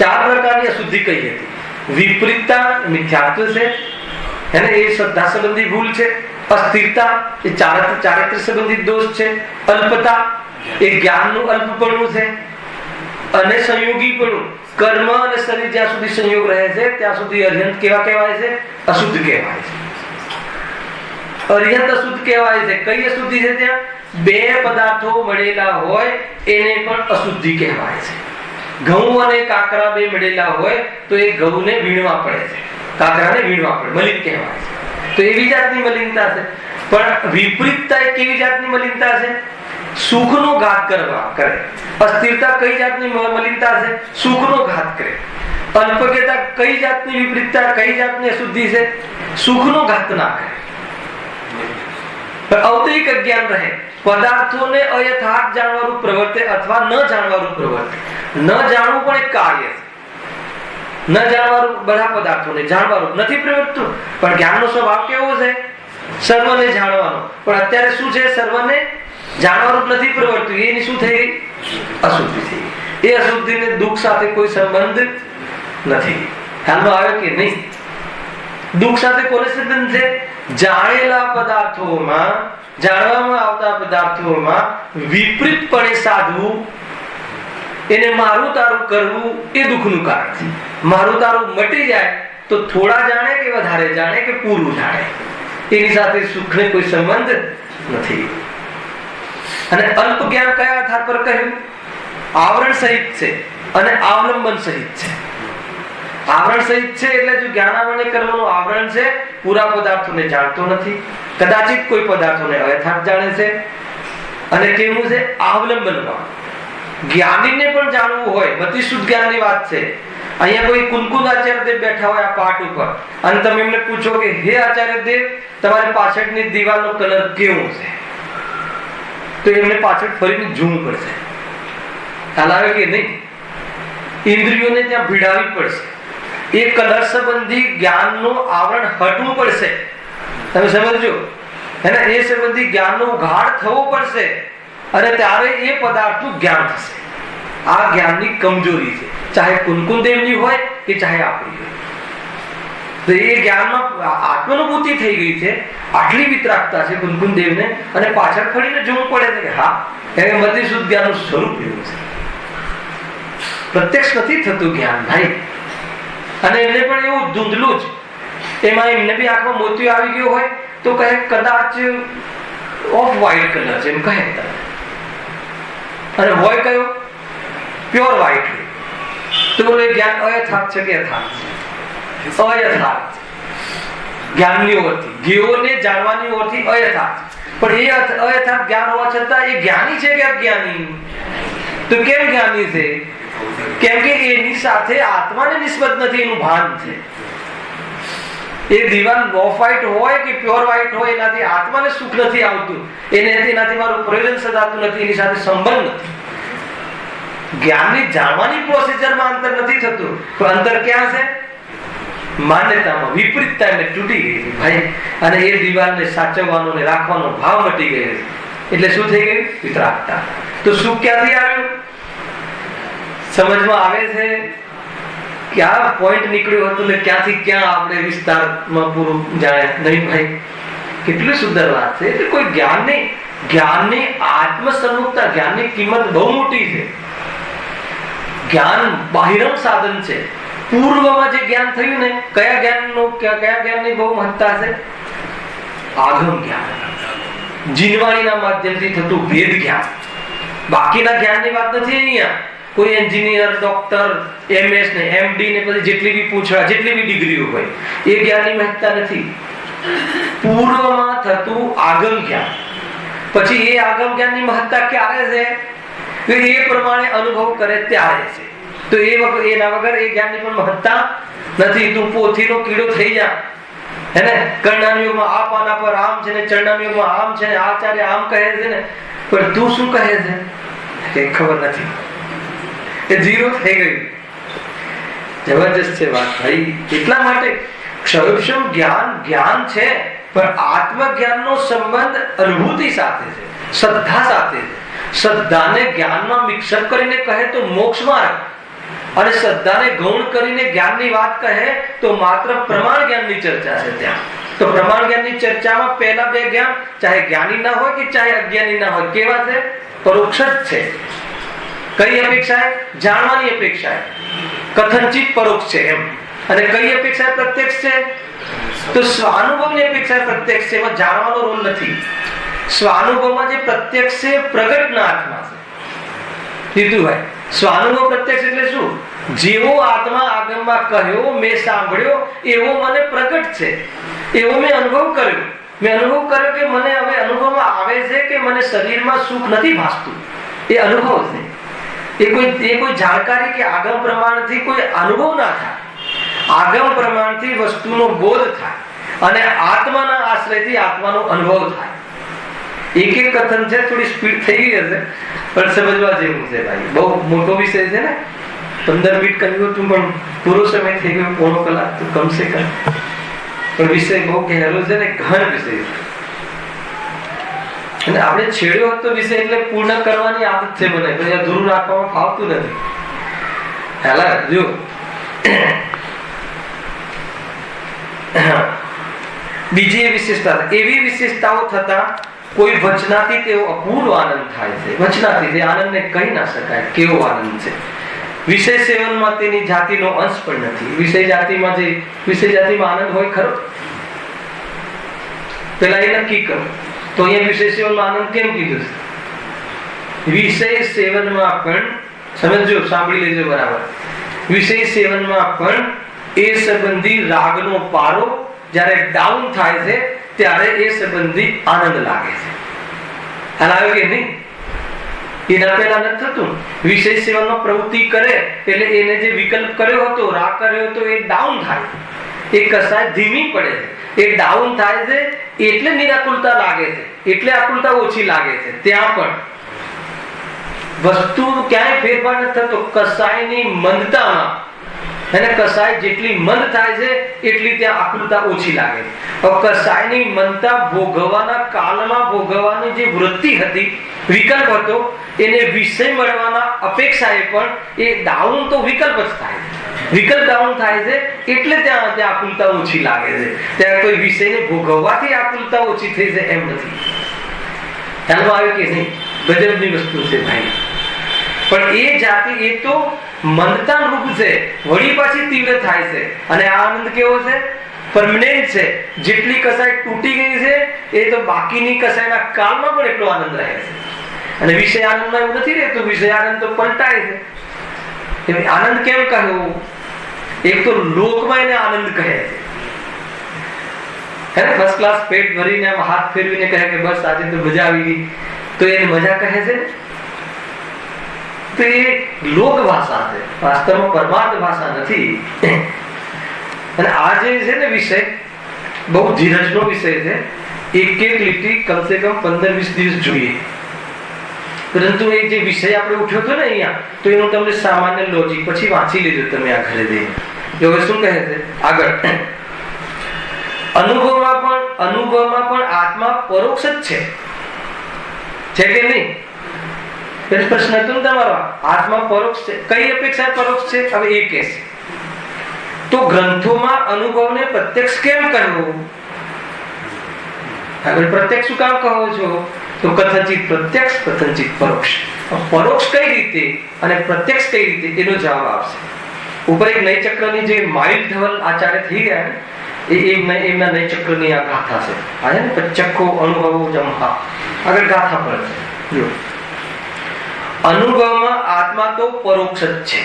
4 પ્રકારની અશુદ્ધિ કઈ હતી? વિપરીતતા મિથ્યાત્વ છે, એને એ શ્રદ્ધા સંબંધી ભૂલ છે. અસ્થિરતા એ ચારિત્ર સંબંધિત દોષ છે. અલ્પતા એ જ્ઞાનનું અલ્પપણું છે. અને સંયોગીપણું, કર્મ અને શરીર જ્યાં સુધી સંયોગ રહે છે ત્યાં સુધી અર્યંત કેવા કહેવાય છે? અશુદ્ધ કહેવાય છે. અર્યંત અશુદ્ધ કહેવાય છે. કઈ અશુદ્ધિ છે? ત્યાં 2 પદાર્થો મળેલા હોય એને પણ અશુદ્ધિ કહેવાય છે. ઘઉં અને કાકરા 2 મળેલા હોય તો એ ઘઉંને વીણવા પડે છે, કાકરાને વીણવા પડે, મલિન કહેવાય છે. તો એવી જાતની મલિનતા છે. પણ વિપરીતતા એ કેવી જાતની મલિનતા છે? સુખનો ઘાત કરે. અસ્થિરતા કઈ જાતની મલિનતા છે? સુખનો ઘાત કરે. અલ્પજ્ઞતા કઈ જાતની વિપરીતતા, કઈ જાતની અશુદ્ધિ છે? સુખનો ઘાત ના કરે. અવતરિક અજ્ઞાન રહે. પદાર્થોને અયથાર્થ જાણવાનું પ્રવર્તે અથવા ન જાણવાનું પ્રવર્તે. ન જાણવું પણ એક કાર્ય છે. ન જાણવાનું બધા પદાર્થોને જાણવાનું નથી પ્રવર્તતું, પણ જ્ઞાનનો સ્વભાવ કેવો છે? સર્વને જાણવાનો. પણ અત્યારે શું છે? સર્વને જાણવાનું નથી પ્રવર્તતું. એની શું થઈ ગઈ? અશુદ્ધિ થઈ ગઈ. એ અશુદ્ધિને દુઃખ સાથે કોઈ સંબંધ નથી. ખ્યાલમાં આવ્યો કે નહીં? દુઃખ સાથે કોને સંબંધ છે? જાણેલા પદાર્થોમાં, જાણવામાં આવતા પદાર્થોમાં વિપરીતપણે સાધવું, એને મારું તારું કરવું એ દુઃખનું કારણ છે. મારું તારું મટી જાય તો થોડા જાણે કે વધારે જાણે કે પૂરું જાણે, એની સાથે સુખને કોઈ સંબંધ નથી. અને અલ્પ જ્ઞાન કયા આધાર પર કહ્યું? આવરણ સહિત છે અને અવલંબન સહિત છે. આવરણ સહિત છે એટલે જો જ્ઞાનાવરણ્ય કર્મનું આવરણ છે, પૂરા પદાર્થોને જાણતો નથી, કદાચિત કોઈ પદાર્થોને અયથાર્થ જાણે છે. અને કેવું છે? અવલંબનમાં જ્ઞાનીને પણ જાણવું હોય, મતિ શુદ્ધ જ્ઞાનની વાત છે. અહીંયા કોઈ કુનકુન આચાર્યદેવ બેઠા હોય આ પાઠ ઉપર અને તમે એમને પૂછો કે હે આચાર્યદેવ, તમારી પાછળની દીવાલનો કલર કેવો છે, તો એમને પાછળ ફરીને જોવું પડશે. ખ્યાલ આવે કે નહીં? ઇન્દ્રિયોને ત્યાં ભીડાવી પડશે. એ કલર સંબંધી જ્ઞાનનું આવરણ હટવું પડશે. તમે સમજો, એને એ સંબંધી જ્ઞાનનો ઉઘાડ થવો પડશે અને ત્યારે એ પદાર્થનું જ્ઞાન થશે. આ જ્ઞાનની કમજોરી છે, ચાહે કુનકુન દેવની હોય કે ચાહે આપણી હોય. તો એ જ્ઞાનમાં આત્માનુભૂતિ થઈ ગઈ છે, આટલી વિતરાગતા છે કુનકુન દેવને, અને પાછળ ફરીને જોવું પડે છે કે હા, એને મતિ શુદ્ધ જ્ઞાનનું સ્વરૂપ એવું છે. પ્રત્યક્ષ નથી થતું જ્ઞાન ભાઈ. અને એમને પણ એવું ધૂંધલું જ, એમાં એમને બી આંખમાં મોતિયો આવી ગયો હોય તો કહે કદાચ ઓફ વ્હાઇટ કલર છે એમ કહે, અને હોય કયો? પ્યોર વ્હાઇટ હોય. તો બોલે જ્ઞાન અયથાર્થ છે કે યથાર્થ છે? અયથાર્થ. જ્ઞાનની ઓરથી, જ્ઞેયોને જાણવાની ઓરથી અયથાર્થ. પણ એ અયથાર્થ જ્ઞાન હોવા છતાં એ જ્ઞાની છે કે અજ્ઞાની? તો કેમ જ્ઞાની છે? કેમ કે એની સાથે આત્માને નિસ્બત નથી, એનું ભાન છે. એ દીવાલ ઓફ વ્હાઇટ હોય કે પ્યોર વ્હાઇટ હોય, એનાથી આત્માને સુખ નથી આવતું, એનાથી મારું પ્રયોજન સદાતું નથી, એની સાથે સંબંધ નથી. જ્ઞાનની જાણવાની પ્રોસિજરમાં અંતર નથી થતું, પણ અંતર ક્યાં છે? માન્યતામાં. વિપરીતતા એને તૂટી ગઈ છે ભાઈ, અને એ દિવાલને સાચવવાનો ને રાખવાનો ભાવ મટી ગયો છે. એટલે શું થઈ ગયું? વિતરાગતા. તો સુખ ક્યાંથી આવ્યું? સમજમાં આવે છે કે આ પોઈન્ટ નીકળ્યો હતો ને ક્યાંથી ક્યાં આપણે વિસ્તારમાં પૂરું જાણે નહીં ભાઈ. કેટલી સુંદર વાત છે. એટલે કોઈ જ્ઞાનની આત્મસન્મુખતા, જ્ઞાનની કિંમત બહુ મોટી છે. જ્ઞાન બાહિરમ સાધન છે. પૂર્વમાં જે જ્ઞાન થયું ને, કયા જ્ઞાનની બહુ મહત્તા છે? આગમ જ્ઞાન, જીનવાણીના માધ્યમથી થતું વેદ જ્ઞાન. બાકીના જ્ઞાનની વાત નથી અહીંયા. કોઈ એન્જિનિયર, ડોક્ટર, MS ને MD ને પછી જેટલી બી પૂછડા, જેટલી બી ડિગ્રીઓ હોય, એ જ્ઞાનની મહત્તા નથી. પૂર્વમાં થતું આગમ જ્ઞાન. પછી એ આગમ જ્ઞાનની મહત્તા ક્યારે છે? એ પ્રમાણે અનુભવ કરે ત્યારે છે. તો એના વગર એ જ્ઞાનની પણ મહત્તા નથી. તું પોથીનો કીડો થઈ જા, હે ને? કર્ણના યુગમાં આ પાના પર આમ છે ને, ચરણના યુગમાં આમ છે ને, આચાર્ય આમ કહે છે ને, પણ તું શું કહે છે એ ખબર નથી. એ ઝીરો થઈ ગયું. જબરજસ્ત છે વાત ભાઈ. એટલા માટે ક્ષયક્ષમ જ્ઞાન છે, પણ આત્મજ્ઞાનનો સંબંધ અનુભૂતિ સાથે છે, શ્રદ્ધા સાથે છે. શ્રદ્ધાને જ્ઞાનમાં મિક્સઅપ કરીને કહે તો મોક્ષ માર્ગ, અને શ્રદ્ધાને ગૌણ કરીને જ્ઞાનની વાત કહે તો માત્ર પ્રમાણ જ્ઞાનની ચર્ચા છે ત્યાં. તો પ્રમાણ જ્ઞાનની ચર્ચામાં પહેલા બે જ્ઞાન, ચાહે જ્ઞાની ના હોય કે ચાહે અજ્ઞાની ના હોય, કેવા છે? પરોક્ષ જ છે. કઈ અપેક્ષા? જાણવાની અપેક્ષા. કથનચિત પરોક્ષ છે એમ. અને કઈ અપેક્ષા પ્રત્યક્ષ છે? તો સ્વાનુભવની અપેક્ષા પ્રત્યક્ષ છે, એમાં જાણવાનો રોલ નથી. સ્વાનુભવમાં જે પ્રત્યક્ષ છે પ્રગટના આત્મા છે. જીતુભાઈ, સ્વાનુભવ પ્રત્યક્ષ એટલે શું? જેવો આત્મા આગમમાં કહ્યો, મેં સાંભળ્યો, એવો મને પ્રગટ છે, એવો મેં અનુભવ કર્યો. મેં અનુભવ કર્યો કે મને હવે અનુભવમાં આવે છે કે મને શરીરમાં સુખ નથી ભાસતું. એ અનુભવ છે. એ કોઈ જાણકારી કે આગમ પ્રમાણથી કોઈ અનુભવ ના થાય. આગમ પ્રમાણથી વસ્તુનો બોધ થાય અને આત્માના આશ્રયથી આત્માનો અનુભવ થાય. એક કથન છે, થોડી સ્પીડ થઈ ગઈ હશે પણ સમજવા જેવું છે ભાઈ. બહુ મોટો વિષય છે ને. 15 મિનિટ કહ્યું હતું પણ પૂરો સમય થઈ ગયો, પોણો કલાક તો કમસે કમ. પણ વિષય બહુ ગહેરો છે ને, ઘણ વિષય છે. અને આપણે છેડ્યો હતો વિષય એટલે પૂર્ણ કરવાની આદત છે મને, તો અધૂરું રાખવામાં ફાવતું નથી. હાલા જો બીજી વિશેષતા, એવી વિશેષતાઓ થતા કોઈ વચનાથી તેઓ અપૂર્વ આનંદ થાય છે. વચનાથી તે આનંદને કહી ના શકાય કેવો આનંદ છે. વિષય સેવનમાં તેની જાતિનો અંશ પણ નથી. વિષય જાતિમાં આનંદ હોય ખરો? પેલા એ નક્કી કરો. તો અહીંયા વિષય સેવનમાં આનંદ કેમ કીધું છે? વિષય સેવનમાં પણ સમજો, સાંભળી લેજો બરાબર. વિષય સેવનમાં પણ એ સંબંધી રાગનો પારો જ્યારે ડાઉન થાય છે ત્યારે એ સંબંધી આનંદ લાગે છે. હાલ આવ્યો કે નહીં? એના પહેલા નથી થતું. વિષય સેવનમાં પ્રવૃત્તિ કરે એટલે એને જે વિકલ્પ કર્યો હતો, રાગ કર્યો હતો, એ ડાઉન થાય, એ કસાય ધીમી પડે છે. એ ડાઉન થાય છે એટલે નિરાકુલતા લાગે છે, એટલે આકુલતા ઓછી લાગે છે. ત્યાં પણ વસ્તુ ક્યાંય ફેરફાર નથી થતો. કસાયની મંદતામાં, અને કસાય જેટલી મંદ થાય છે એટલી ત્યાં આકુલતા ઓછી લાગે છે. કસાયની મંદતા ભોગવવાના કાળમાં ભોગવવાની જે વૃત્તિ હતી, વિકલ્પ હતો, એને વિષય મળવાના અપેક્ષાએ પણ એ ડાઉન તો વિકલ્પ જ થાય. વિકલ્પ ડાઉન થાય છે એટલે ત્યાં આકુલતા ઓછી લાગે છે. ત્યાં કોઈ વિષયને ભોગવવાથી આકુલતા ઓછી થઈ છે એમ નથી. ખ્યાલમાં આવ્યું કે નહીં? ગજબની વસ્તુ છે ભાઈ. પણ એ જાતિ એ તો મંદતા રૂપ છે, વળી પાછી તીવ્ર થાય છે. અને આ આનંદ કેવો છે? પરમનેન્ટ છે. જેટલી કસાય તૂટી ગઈ છે એ તો બાકીની કસાયના કાળમાં પણ એટલો આનંદ રહે છે. અને વિષય આનંદમાં એવું નથી રહેતું. વિષય આનંદ તો પલટાય છે. આનંદ કેમ કહ્યું? એક તો લોકમાં એને આનંદ કહે છે. ફર્સ્ટ ક્લાસ પેટ ભરીને આમ હાથ ફેરવીને કહે કે બસ આજે તો મજા આવી ગઈ, તો એને મજા કહે છે. તો એ લોક ભાષા છે, વાસ્તવમાં પરમાર્થ ભાષા નથી. અને આ જે છે ને વિષય, બહુ ધીરજનો વિષય છે. એક લીટી કમસે કમ 15-20 દિવસ જોઈએ. પરંતુ એ જે વિષય આપણે ઉઠ્યો હતો ને અહીંયા, તો એનું તમને સામાન્ય લોજિક પછી વાંચી લેજો તમે આ ઘરે જઈને. જો હવે શું કહે છે આગળ? અનુભવમાં પણ આત્મા પરોક્ષ જ છે કે નહીં? પ્રશ્ન હતો ને તમારો. આત્મા પરોક્ષ છે. કઈ અપેક્ષા પરોક્ષ છે? હવે એ કે છે તો ગ્રંથોમાં અનુભવને પ્રત્યક્ષ કેમ કહ્યું? આગળ પ્રત્યક્ષ શું કામ કહો છો? તો કથનચિત પ્રત્યક્ષ, કથનચિત પરોક્ષ. પરોક્ષ કઈ રીતે અને પ્રત્યક્ષ કઈ રીતે એનો જવાબ આપશે. ઉપર એક નય ચક્રની જે માઇલ ધવલ આચાર્ય થઈ ગયા ને, એમના નય ચક્રની આ ગાથા છે. આ છે ને પચક્કો અનુભવો જમહા. આગળ ગાથા પર જો અનુભવમાં આત્મા તો પરોક્ષ જ છે.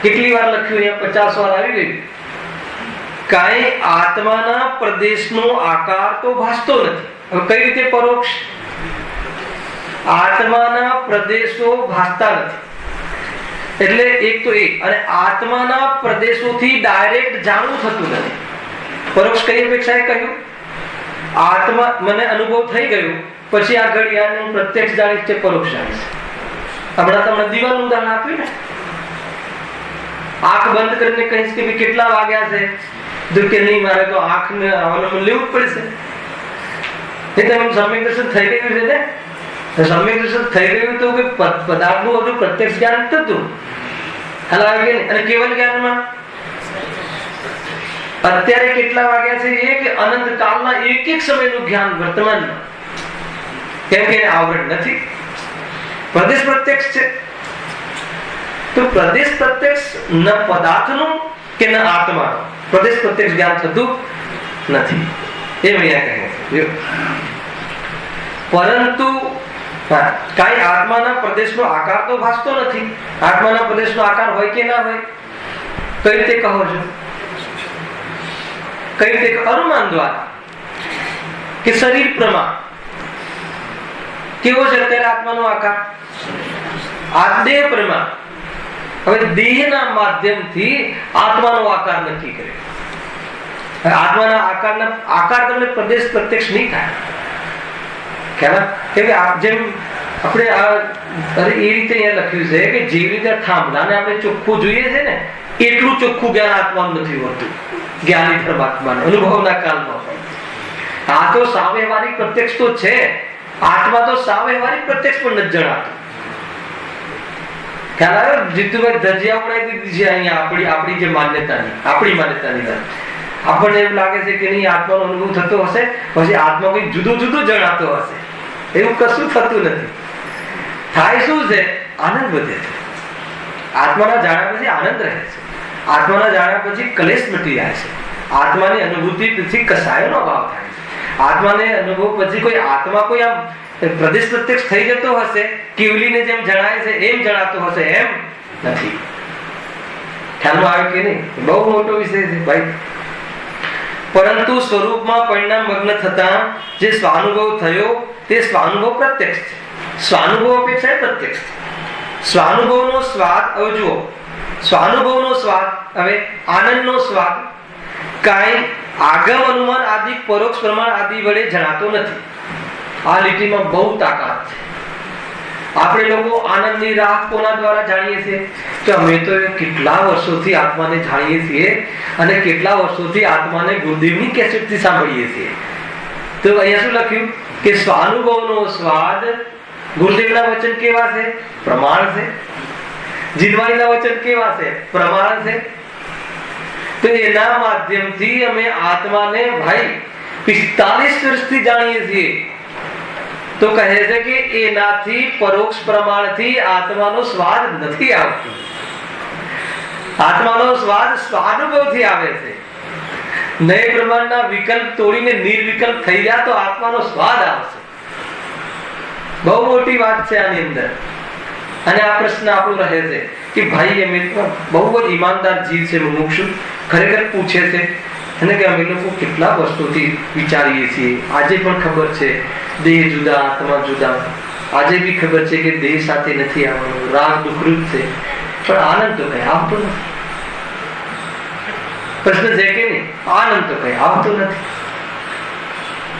કેટલી વાર લખ્યું? અહીંયા 50 વાર આવી ગયું. કાંઈ આત્માના પ્રદેશનો આકાર તો ભાસતો નથી. હવે કઈ રીતે પરોક્ષ? આત્માના પ્રદેશો ભાસતા નથી એટલે એક તો એ, અને આત્માના પ્રદેશોથી ડાયરેક્ટ જાણવું થતું નથી. પરોક્ષ કઈ અપેક્ષાએ કહ્યું? આત્મા મને અનુભવ થઈ ગયો પછી આ ઘડિયાળનું પ્રત્યક્ષ જાણીશ છે, પરોક્ષ જાણીશ. હમણાં તમને દીવાનું ઉદાહરણ આપ્યું ને. આંખ બંધ કરીને કહીશ કે કેટલા વાગ્યા છે, જો કે નહીં મારે તો આંખને અવલંબન લેવું જ પડશે. એ તમે સમ્યક દર્શન થઈ ગયું છે ને, સમ્યક દર્શન થઈ ગયું તો કે પદાર્થનું બધું પ્રત્યક્ષ જ્ઞાન થતું. અને કેવલ જ્ઞાનમાં અત્યારે કેટલા વાગ્યા છે એ કે અનંત કાળના એક સમયનું જ્ઞાન વર્તમાનમાં, કેમ કે આવરણ નથી. પ્રદેશ પ્રત્યક્ષ છે. તો પ્રદેશ પ્રત્યક્ષ ન પદાર્થનું કે ન આત્માનું પ્રદેશ પ્રત્યક્ષ જ્ઞાન થતું નથી. એ અહીંયા કહે છે. પરંતુ કાંઈ આત્માના પ્રદેશનો આકાર તો ભાસતો નથી. આત્માના પ્રદેશનો આકાર હોય કે ના હોય? કઈ રીતે કહો છો? કઈ રીતે? અનુમાન દ્વારા કે શરીર પ્રમાણ કેવો છે અત્યારે આત્માનો આકાર? આ દેહ પ્રમાણ. હવે દેહના માધ્યમથી આત્માનો આકાર નક્કી કરે. આત્માના આકાર તમને પ્રદેશ પ્રત્યક્ષ નહીં થાય. ખ્યાલ? જેમ આપણે એ રીતે અહીંયા લખ્યું છે કે જેવી રીતે થાંભલાને આપણે ચોખ્ખું જોઈએ છે ને, એટલું ચોખ્ખું જ્ઞાન આત્માનું નથી હોતું. જ્ઞાની પરમાત્માને અનુભવના કાળમાં આ તો સાવ્યવહારિક પ્રત્યક્ષ તો છે. આત્મા તો સાવ્યવહારિક પ્રત્યક્ષ પણ નથી જણાતું. ખ્યાલ આવ્યો? જીતુભાઈ ધજિયા ઉડાવી દીધી છે અહીંયા આપણી જે માન્યતાની વાત. આપણને એવું લાગે છે કે નહીં આત્માનો અનુભવ થતો હશે, પછી આત્મા કંઈક જુદું જુદું જણાતો હશે. એવું કશું થતું નથી. થાય શું છે? આનંદ વધે છે. આત્માના જાણ્યા પછી આનંદ રહે છે. આત્માના જાણ્યા પછી કલેશ મટી જાય છે. આત્માની અનુભૂતિ પછી કસાયોનો અભાવ થાય છે. આત્માને અનુભવ પછી કોઈ આત્મા કોઈ આમ પ્રદેશ પ્રત્યક્ષ થઈ જતો હશે, કેવલીને જેમ જણાય છે એમ જણાતો હશે, એમ નથી. ખ્યાલમાં આવ્યું કે નહીં? બહુ મોટો વિષય છે ભાઈ. પરંતુ સ્વરૂપમાં પરિણામ મગ્ન થતા જે સ્વાનુભવ થયો તે સ્વાનુભવ પ્રત્યક્ષ છે. સ્વાનુભવ અપેક્ષા પ્રત્યક્ષ છે. સ્વાનુભવનો સ્વાદ હવે જુઓ, સ્વાનુભવનો સ્વાદ, હવે આનંદનો સ્વાદ કાંઈ આગમ અનુમાન આદિ પરોક્ષ પ્રમાણ આદિ વડે જણાતો નથી. આ લીટીમાં બહુ તાકાત છે. આપણે લોકો આનંદની રાહ કોના દ્વારા જાણીએ છીએ? કે અમે તો કેટલા વર્ષોથી આત્માને જાણીએ છીએ અને કેટલા વર્ષોથી આત્માને ગુરુદેવની કેસેટથી સાંભળીએ છીએ. તો અહીંયા શું લખ્યું કે સ્વાનુભવનો સ્વાદ, ગુરુદેવના વચન કેવા છે? પ્રમાણ છે. જીનવાણીના વચન કેવા છે? પ્રમાણ છે. તો એના માધ્યમથી અમે આત્માને ભાઈ 45 વર્ષથી જાણીએ છીએ. તો કહે છે કે એનાથી પરોક્ષ પ્રમાણથી આત્માનો સ્વાદ નથી આવતો. આત્માનો સ્વાદ સ્વાનુભવથી આવે છે. નય પ્રમાણના વિકલ્પ તોડીને નિર્વિકલ્પ થઈ જાય તો આત્માનો સ્વાદ આવશે. બહુ મોટી વાત છે આની અંદર. અને આ પ્રશ્ન આપણો રહે છે કે ભાઈ અમે બહુ જ ઈમાનદાર જીવ છે, મુમુક્ષુ ખરેખર પૂછે છે અને કે અમે લોકો કેટલા વર્ષોથી વિચારીએ છીએ, આજે પણ ખબર છે દેહ જુદા આત્મા જુદા, આજે બી ખબર છે કે દેહ સાથે નથી આવવાનું, રાગ દુઃખરૂપ છે, પણ આનંદ તો કઈ આવતો નથી. પ્રશ્ન છે કે નહીં? આનંદ તો કઈ આવતો નથી.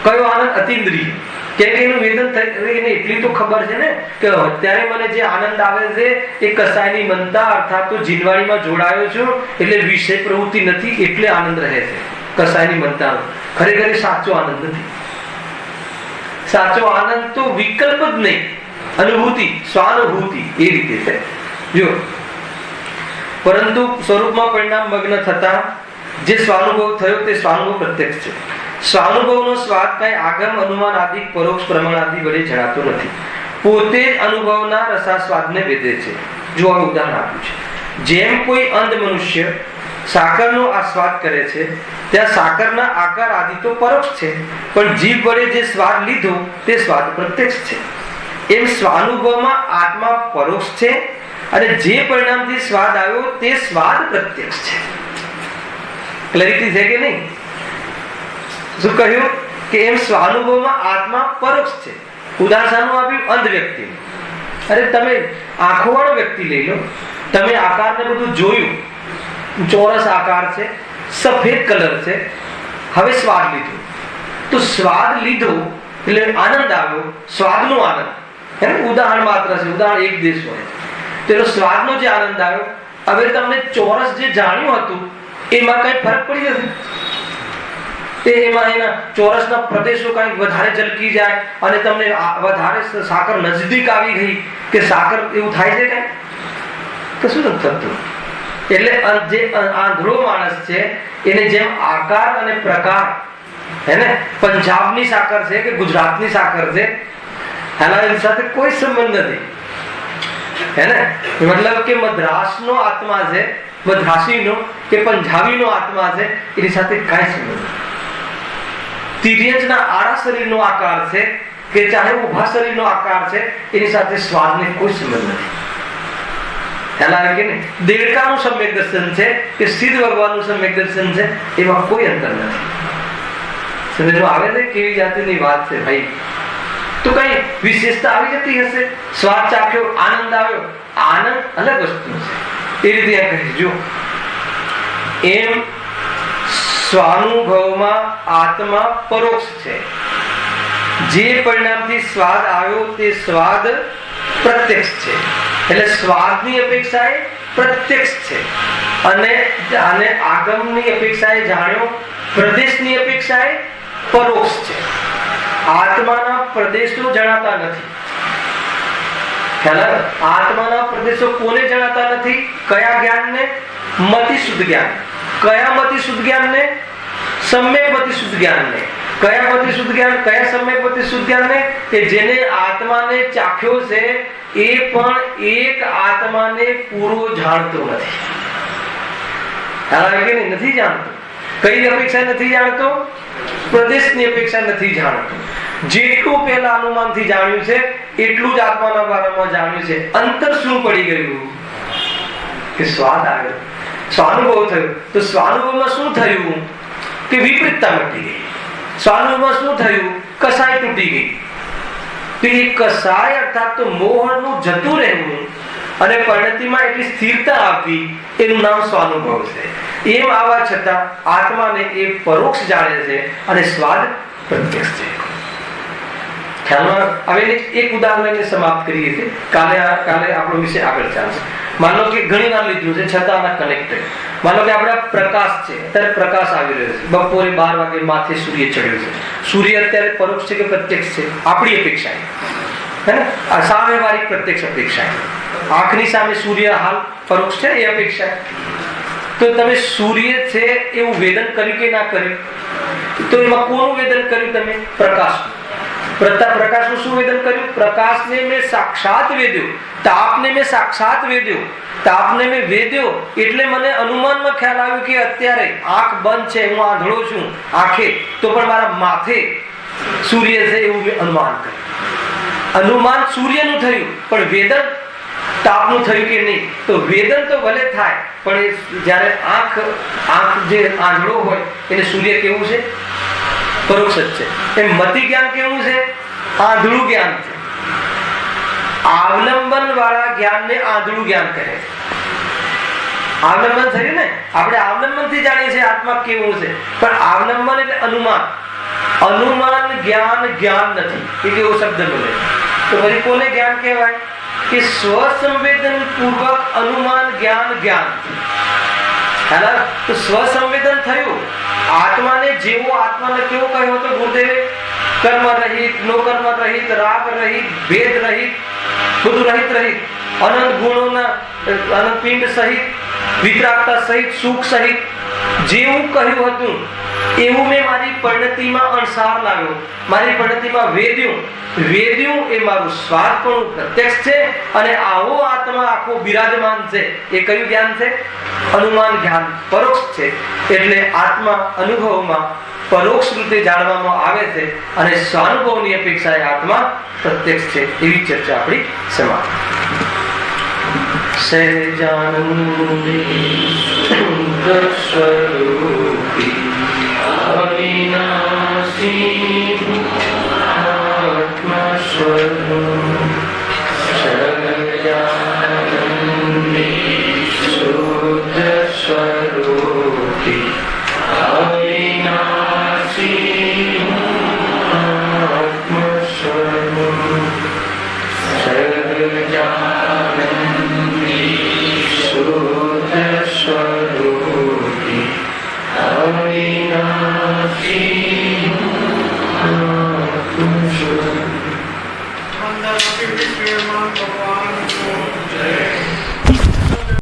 કયો આનંદ? અતિન્દ્રિય. કે એનું વેદન થઈ એટલી તો ખબર છે ને કે અત્યારે મને જે આનંદ આવે છે એ કસાયની મનતા અર્થાત તો જીનવાણીમાં જોડાયો છું એટલે વિષય પ્રવૃત્તિ નથી એટલે આનંદ રહે છે. કસાયની મનતા ખરેખર સાચો આનંદ નથી. સાચો આનંદ તો વિકલ્પ જ નહીં, અનુભૂતિ, સ્વાનુભૂતિ એ રીતે છે. જો પરંતુ સ્વરૂપમાં પરિણામ મગ્ન થતા જે સ્વાનુભવ થયો તે સ્વાનુભવ પ્રત્યક્ષ છે. સ્વાનુભવનો સ્વાદ કઈ આગમ અનુમાન આદિ પરોક્ષ પ્રમાણ આદિ વડે જણાતો નથી. પોતે જ અનુભવના રસાસ્વાદને વેદે છે. જો આ ઉદાહરણ આપ્યું છે. જેમ કોઈ અંધ મનુષ્ય સાકરનો આસ્વાદ કરે છે, ત્યાં સાકરના આકાર આદિ તો પરોક્ષ છે, પણ જીભ વડે જે સ્વાદ લીધો તે સ્વાદ પ્રત્યક્ષ છે. એમ સ્વાનુભવમાં આત્મા પરોક્ષ છે અને જે પરિણામથી સ્વાદ આવ્યો તે સ્વાદ પ્રત્યક્ષ છે. ક્લેરિટી છે કે નહીં? શું કહ્યું કે એમ સ્વાનુભવમાં આત્મા પરોક્ષ છે. ઉદાહરણ આપ્યું અંધ વ્યક્તિ. અરે તમે આંખો વાળો વ્યક્તિ લઈ લો, તમે આકારને બધું જોયું, ચોરસ આકાર છે, સફેદ કલર છે, હવે સ્વાદ લીધો. તો સ્વાદ લીધો એટલે આનંદ આવ્યો, સ્વાદનો આનંદ. ઉદાહરણ માત્ર છે, ઉદાહરણ એક દેશ હોય તેનો સ્વાદનો જે આનંદ આવ્યો. હવે તમને ચોરસ જે જાણ્યું હતું એમાં કઈ ફરક પડી જશે? એમાં એના ચોરસના પ્રદેશો કઈ વધારે ઝલકી જાય અને તમને વધારે સાકર નજદીક આવી ગઈ કે સાકર એવું થાય છે કઈ? કશું નથી થતું. એટલે જે આંધળો માણસ છે એને જેમ આકાર અને પ્રકાર હે ને, પંજાબની સાકર છે કે ગુજરાતની સાકર છે એના સાથે કોઈ સંબંધ નથી હે ને. મતલબ કે મદ્રાસનો આત્મા છે, મદ્રાસીનો કે પંજાબીનો આત્મા છે, એની સાથે કાંઈ સંબંધ નથી. તિર્યંજના આડા શરીરનો આકાર છે કે ચાહે ઉભા શરીરનો આકાર છે, એની સાથે સ્વાદને કોઈ સંબંધ નથી. દેડકાનું સમ્યક દર્શન છે કે સિદ્ધ ભગવાનનું સમ્યક દર્શન છે, એમાં કોઈ અંતર નથી. સમજમાં આવે છે કેવી જાતિની વાત છે ભાઈ? તો કઈ વિશેષતા આવી જતી હશે. સ્વાદ ચાખ્યો, આનંદ આવ્યો, આનંદ અલગ વસ્તુ છે. એ રીતે આ કહીજો એમ સ્વાનુભવમાં આત્મા પરોક્ષ છે. જે પરિણામથી સ્વાદ આવ્યો તે સ્વાદ પ્રત્યક્ષ છે. એટલે સ્વાદની અપેક્ષાએ પ્રત્યક્ષ છે અને આગમની અપેક્ષાએ જાણ્યો, પ્રદેશની અપેક્ષાએ પરોક્ષ છે. આત્માના પ્રદેશો જણાતા નથી. આત્માના પ્રદેશો કોને જણાતા નથી? કયા જ્ઞાનને? મતિ શુદ્ધ જ્ઞાન. કયા મતિ શુદ્ધ જ્ઞાનને? सम्यक शुद्ध ज्ञान ने कया पति शुद्ध ज्ञान कया सम्यक पति शुद्ध ज्ञान ने કે જેને આત્માને ચાખ્યો છે એ પણ એક આત્માને પૂરો જાણતો નથી. હાલાકી નથી જાણતો. કઈ અપેક્ષા નથી જાણતો? પ્રદેશની અપેક્ષા નથી જાણતો. જેટલું પહેલા અનુમાનથી જાણ્યું છે એટલું જ આત્માના બારામાં જાણ્યું છે. અંતર શું પડી ગયું કે સ્વાદ આવ્યો, સ્વાનુભવ થયો. તો સ્વાનુભવમાં શું થયું કે વિપરીતતા મટી ગઈ. સ્વાનુભવમાં શું થયું? કસાય તૂટી ગઈ. તો એ કસાય અર્થાત તો મોહનું જતું રહેવું અને પરિણતિમાં એટલી સ્થિરતા આપવી એનું નામ સ્વાનુભવ છે. એમ આવવા છતાં આત્માને એ પરોક્ષ જાણે છે અને સ્વાદ પ્રત્યક્ષ છે. ખ્યાલમાં હવે એક ઉદાહરણ લઈને સમાપ્ત કરીએ છીએ. કાલે આપણો વિષય આગળ ચાલશે. માનો કે ઘણી વાર લીધું છે છતાં આના કનેક્ટેડ. માનો કે આપણે પ્રકાશ છે, અત્યારે પ્રકાશ આવી રહ્યો છે. બપોરે 12 વાગે માથે સૂર્ય ચડ્યું છે. સૂર્ય અત્યારે પરોક્ષ છે કે પ્રત્યક્ષ છે? આપણી અપેક્ષા હે ને, આ સામે વાળી પ્રત્યક્ષ અપેક્ષા. આંખની સામે સૂર્ય હાલ પરોક્ષ છે એ અપેક્ષા. તો તમે સૂર્ય છે એવું વેદન કર્યું કે ના કર્યું? તો એમાં કોનું વેદન કર્યું તમે? પ્રકાશનું. પ્રકાશનું શું વેદન કર્યું? પ્રકાશને મેં સાક્ષાત વેદ્યો, તાપને મેં સાક્ષાત વેદ્યો. તાપને મેં વેદ્યો એટલે મને અનુમાનમાં ખ્યાલ આવ્યો કે અત્યારે આંખ બંધ છે, હું આંધળો છું આંખે, તો પણ મારા માથે સૂર્ય છે એવું મેં અનુમાન કર્યું. અનુમાન સૂર્યનું થયું પણ વેદન તાપનું થયું કે નહીં? તો વેદન તો ભલે થાય પણ જ્યારે આંખ જે આંધળો હોય એને સૂર્ય કેવું છે? પરોક્ષ જ છે. એમ મતિ જ્ઞાન કેવું છે? આંધળું જ્ઞાન છે. આવલંબન વાળા જ્ઞાનને આંધળું જ્ઞાન કહે. આવલંબન થયું ને, આપણે આવલંબન થી જાણીએ છીએ આત્મા કેવું છે, પણ આવલંબન એટલે અનુમાન. અનુમાન જ્ઞાન નથી એ કેવો શબ્દ બોલે તો પછી કોને જ્ઞાન કહેવાય? કે સ્વસંવેદન પૂર્વક અનુમાન જ્ઞાન. તો સ્વસંવેદન થયું. આત્માને જેવો આત્માને કેવો કહ્યો હતો ગુરુદેવે? કર્મ રહિત, નો કર્મ રહિત, રાગ રહિત, ભેદ રહિત, બધું રહિત, અનંત ગુણોના અનંત પિંડ સહિત, વિતરાગતા સહિત, સુખ સહિત જેવું કહ્યું હતું એવું મેં મારી પરિણતિમાં અણસાર લાવ્યો. મારી પરિણતિમાં વેદ્યું એ મારું સ્વાદ પણ પ્રત્યક્ષ છે. અને આવો આત્મા આખો બિરાજમાન છે. એ કયું જ્ઞાન છે? અનુમાન જ્ઞાન, પરોક્ષ છે. એટલે આત્મા અનુભવમાં પરોક્ષ રીતે જાણવામાં આવે છે અને સ્વાનુભવની અપેક્ષાએ આત્મા પ્રત્યક્ષ છે. એવી ચર્ચા આપણી સમાપ્ત. સહજાનંદી સ્વરૂપી અવિનાશી આત્મા સ્વરૂપ સહજાનંદી શુદ્ધ સ્વરૂપી અવિનાશી આત્મા સ્વરૂપ સહજાનંદી શુદ્ધ સ્વરૂપી અવિનાશી આત્મા સ્વરૂપ. ભગવાન જય.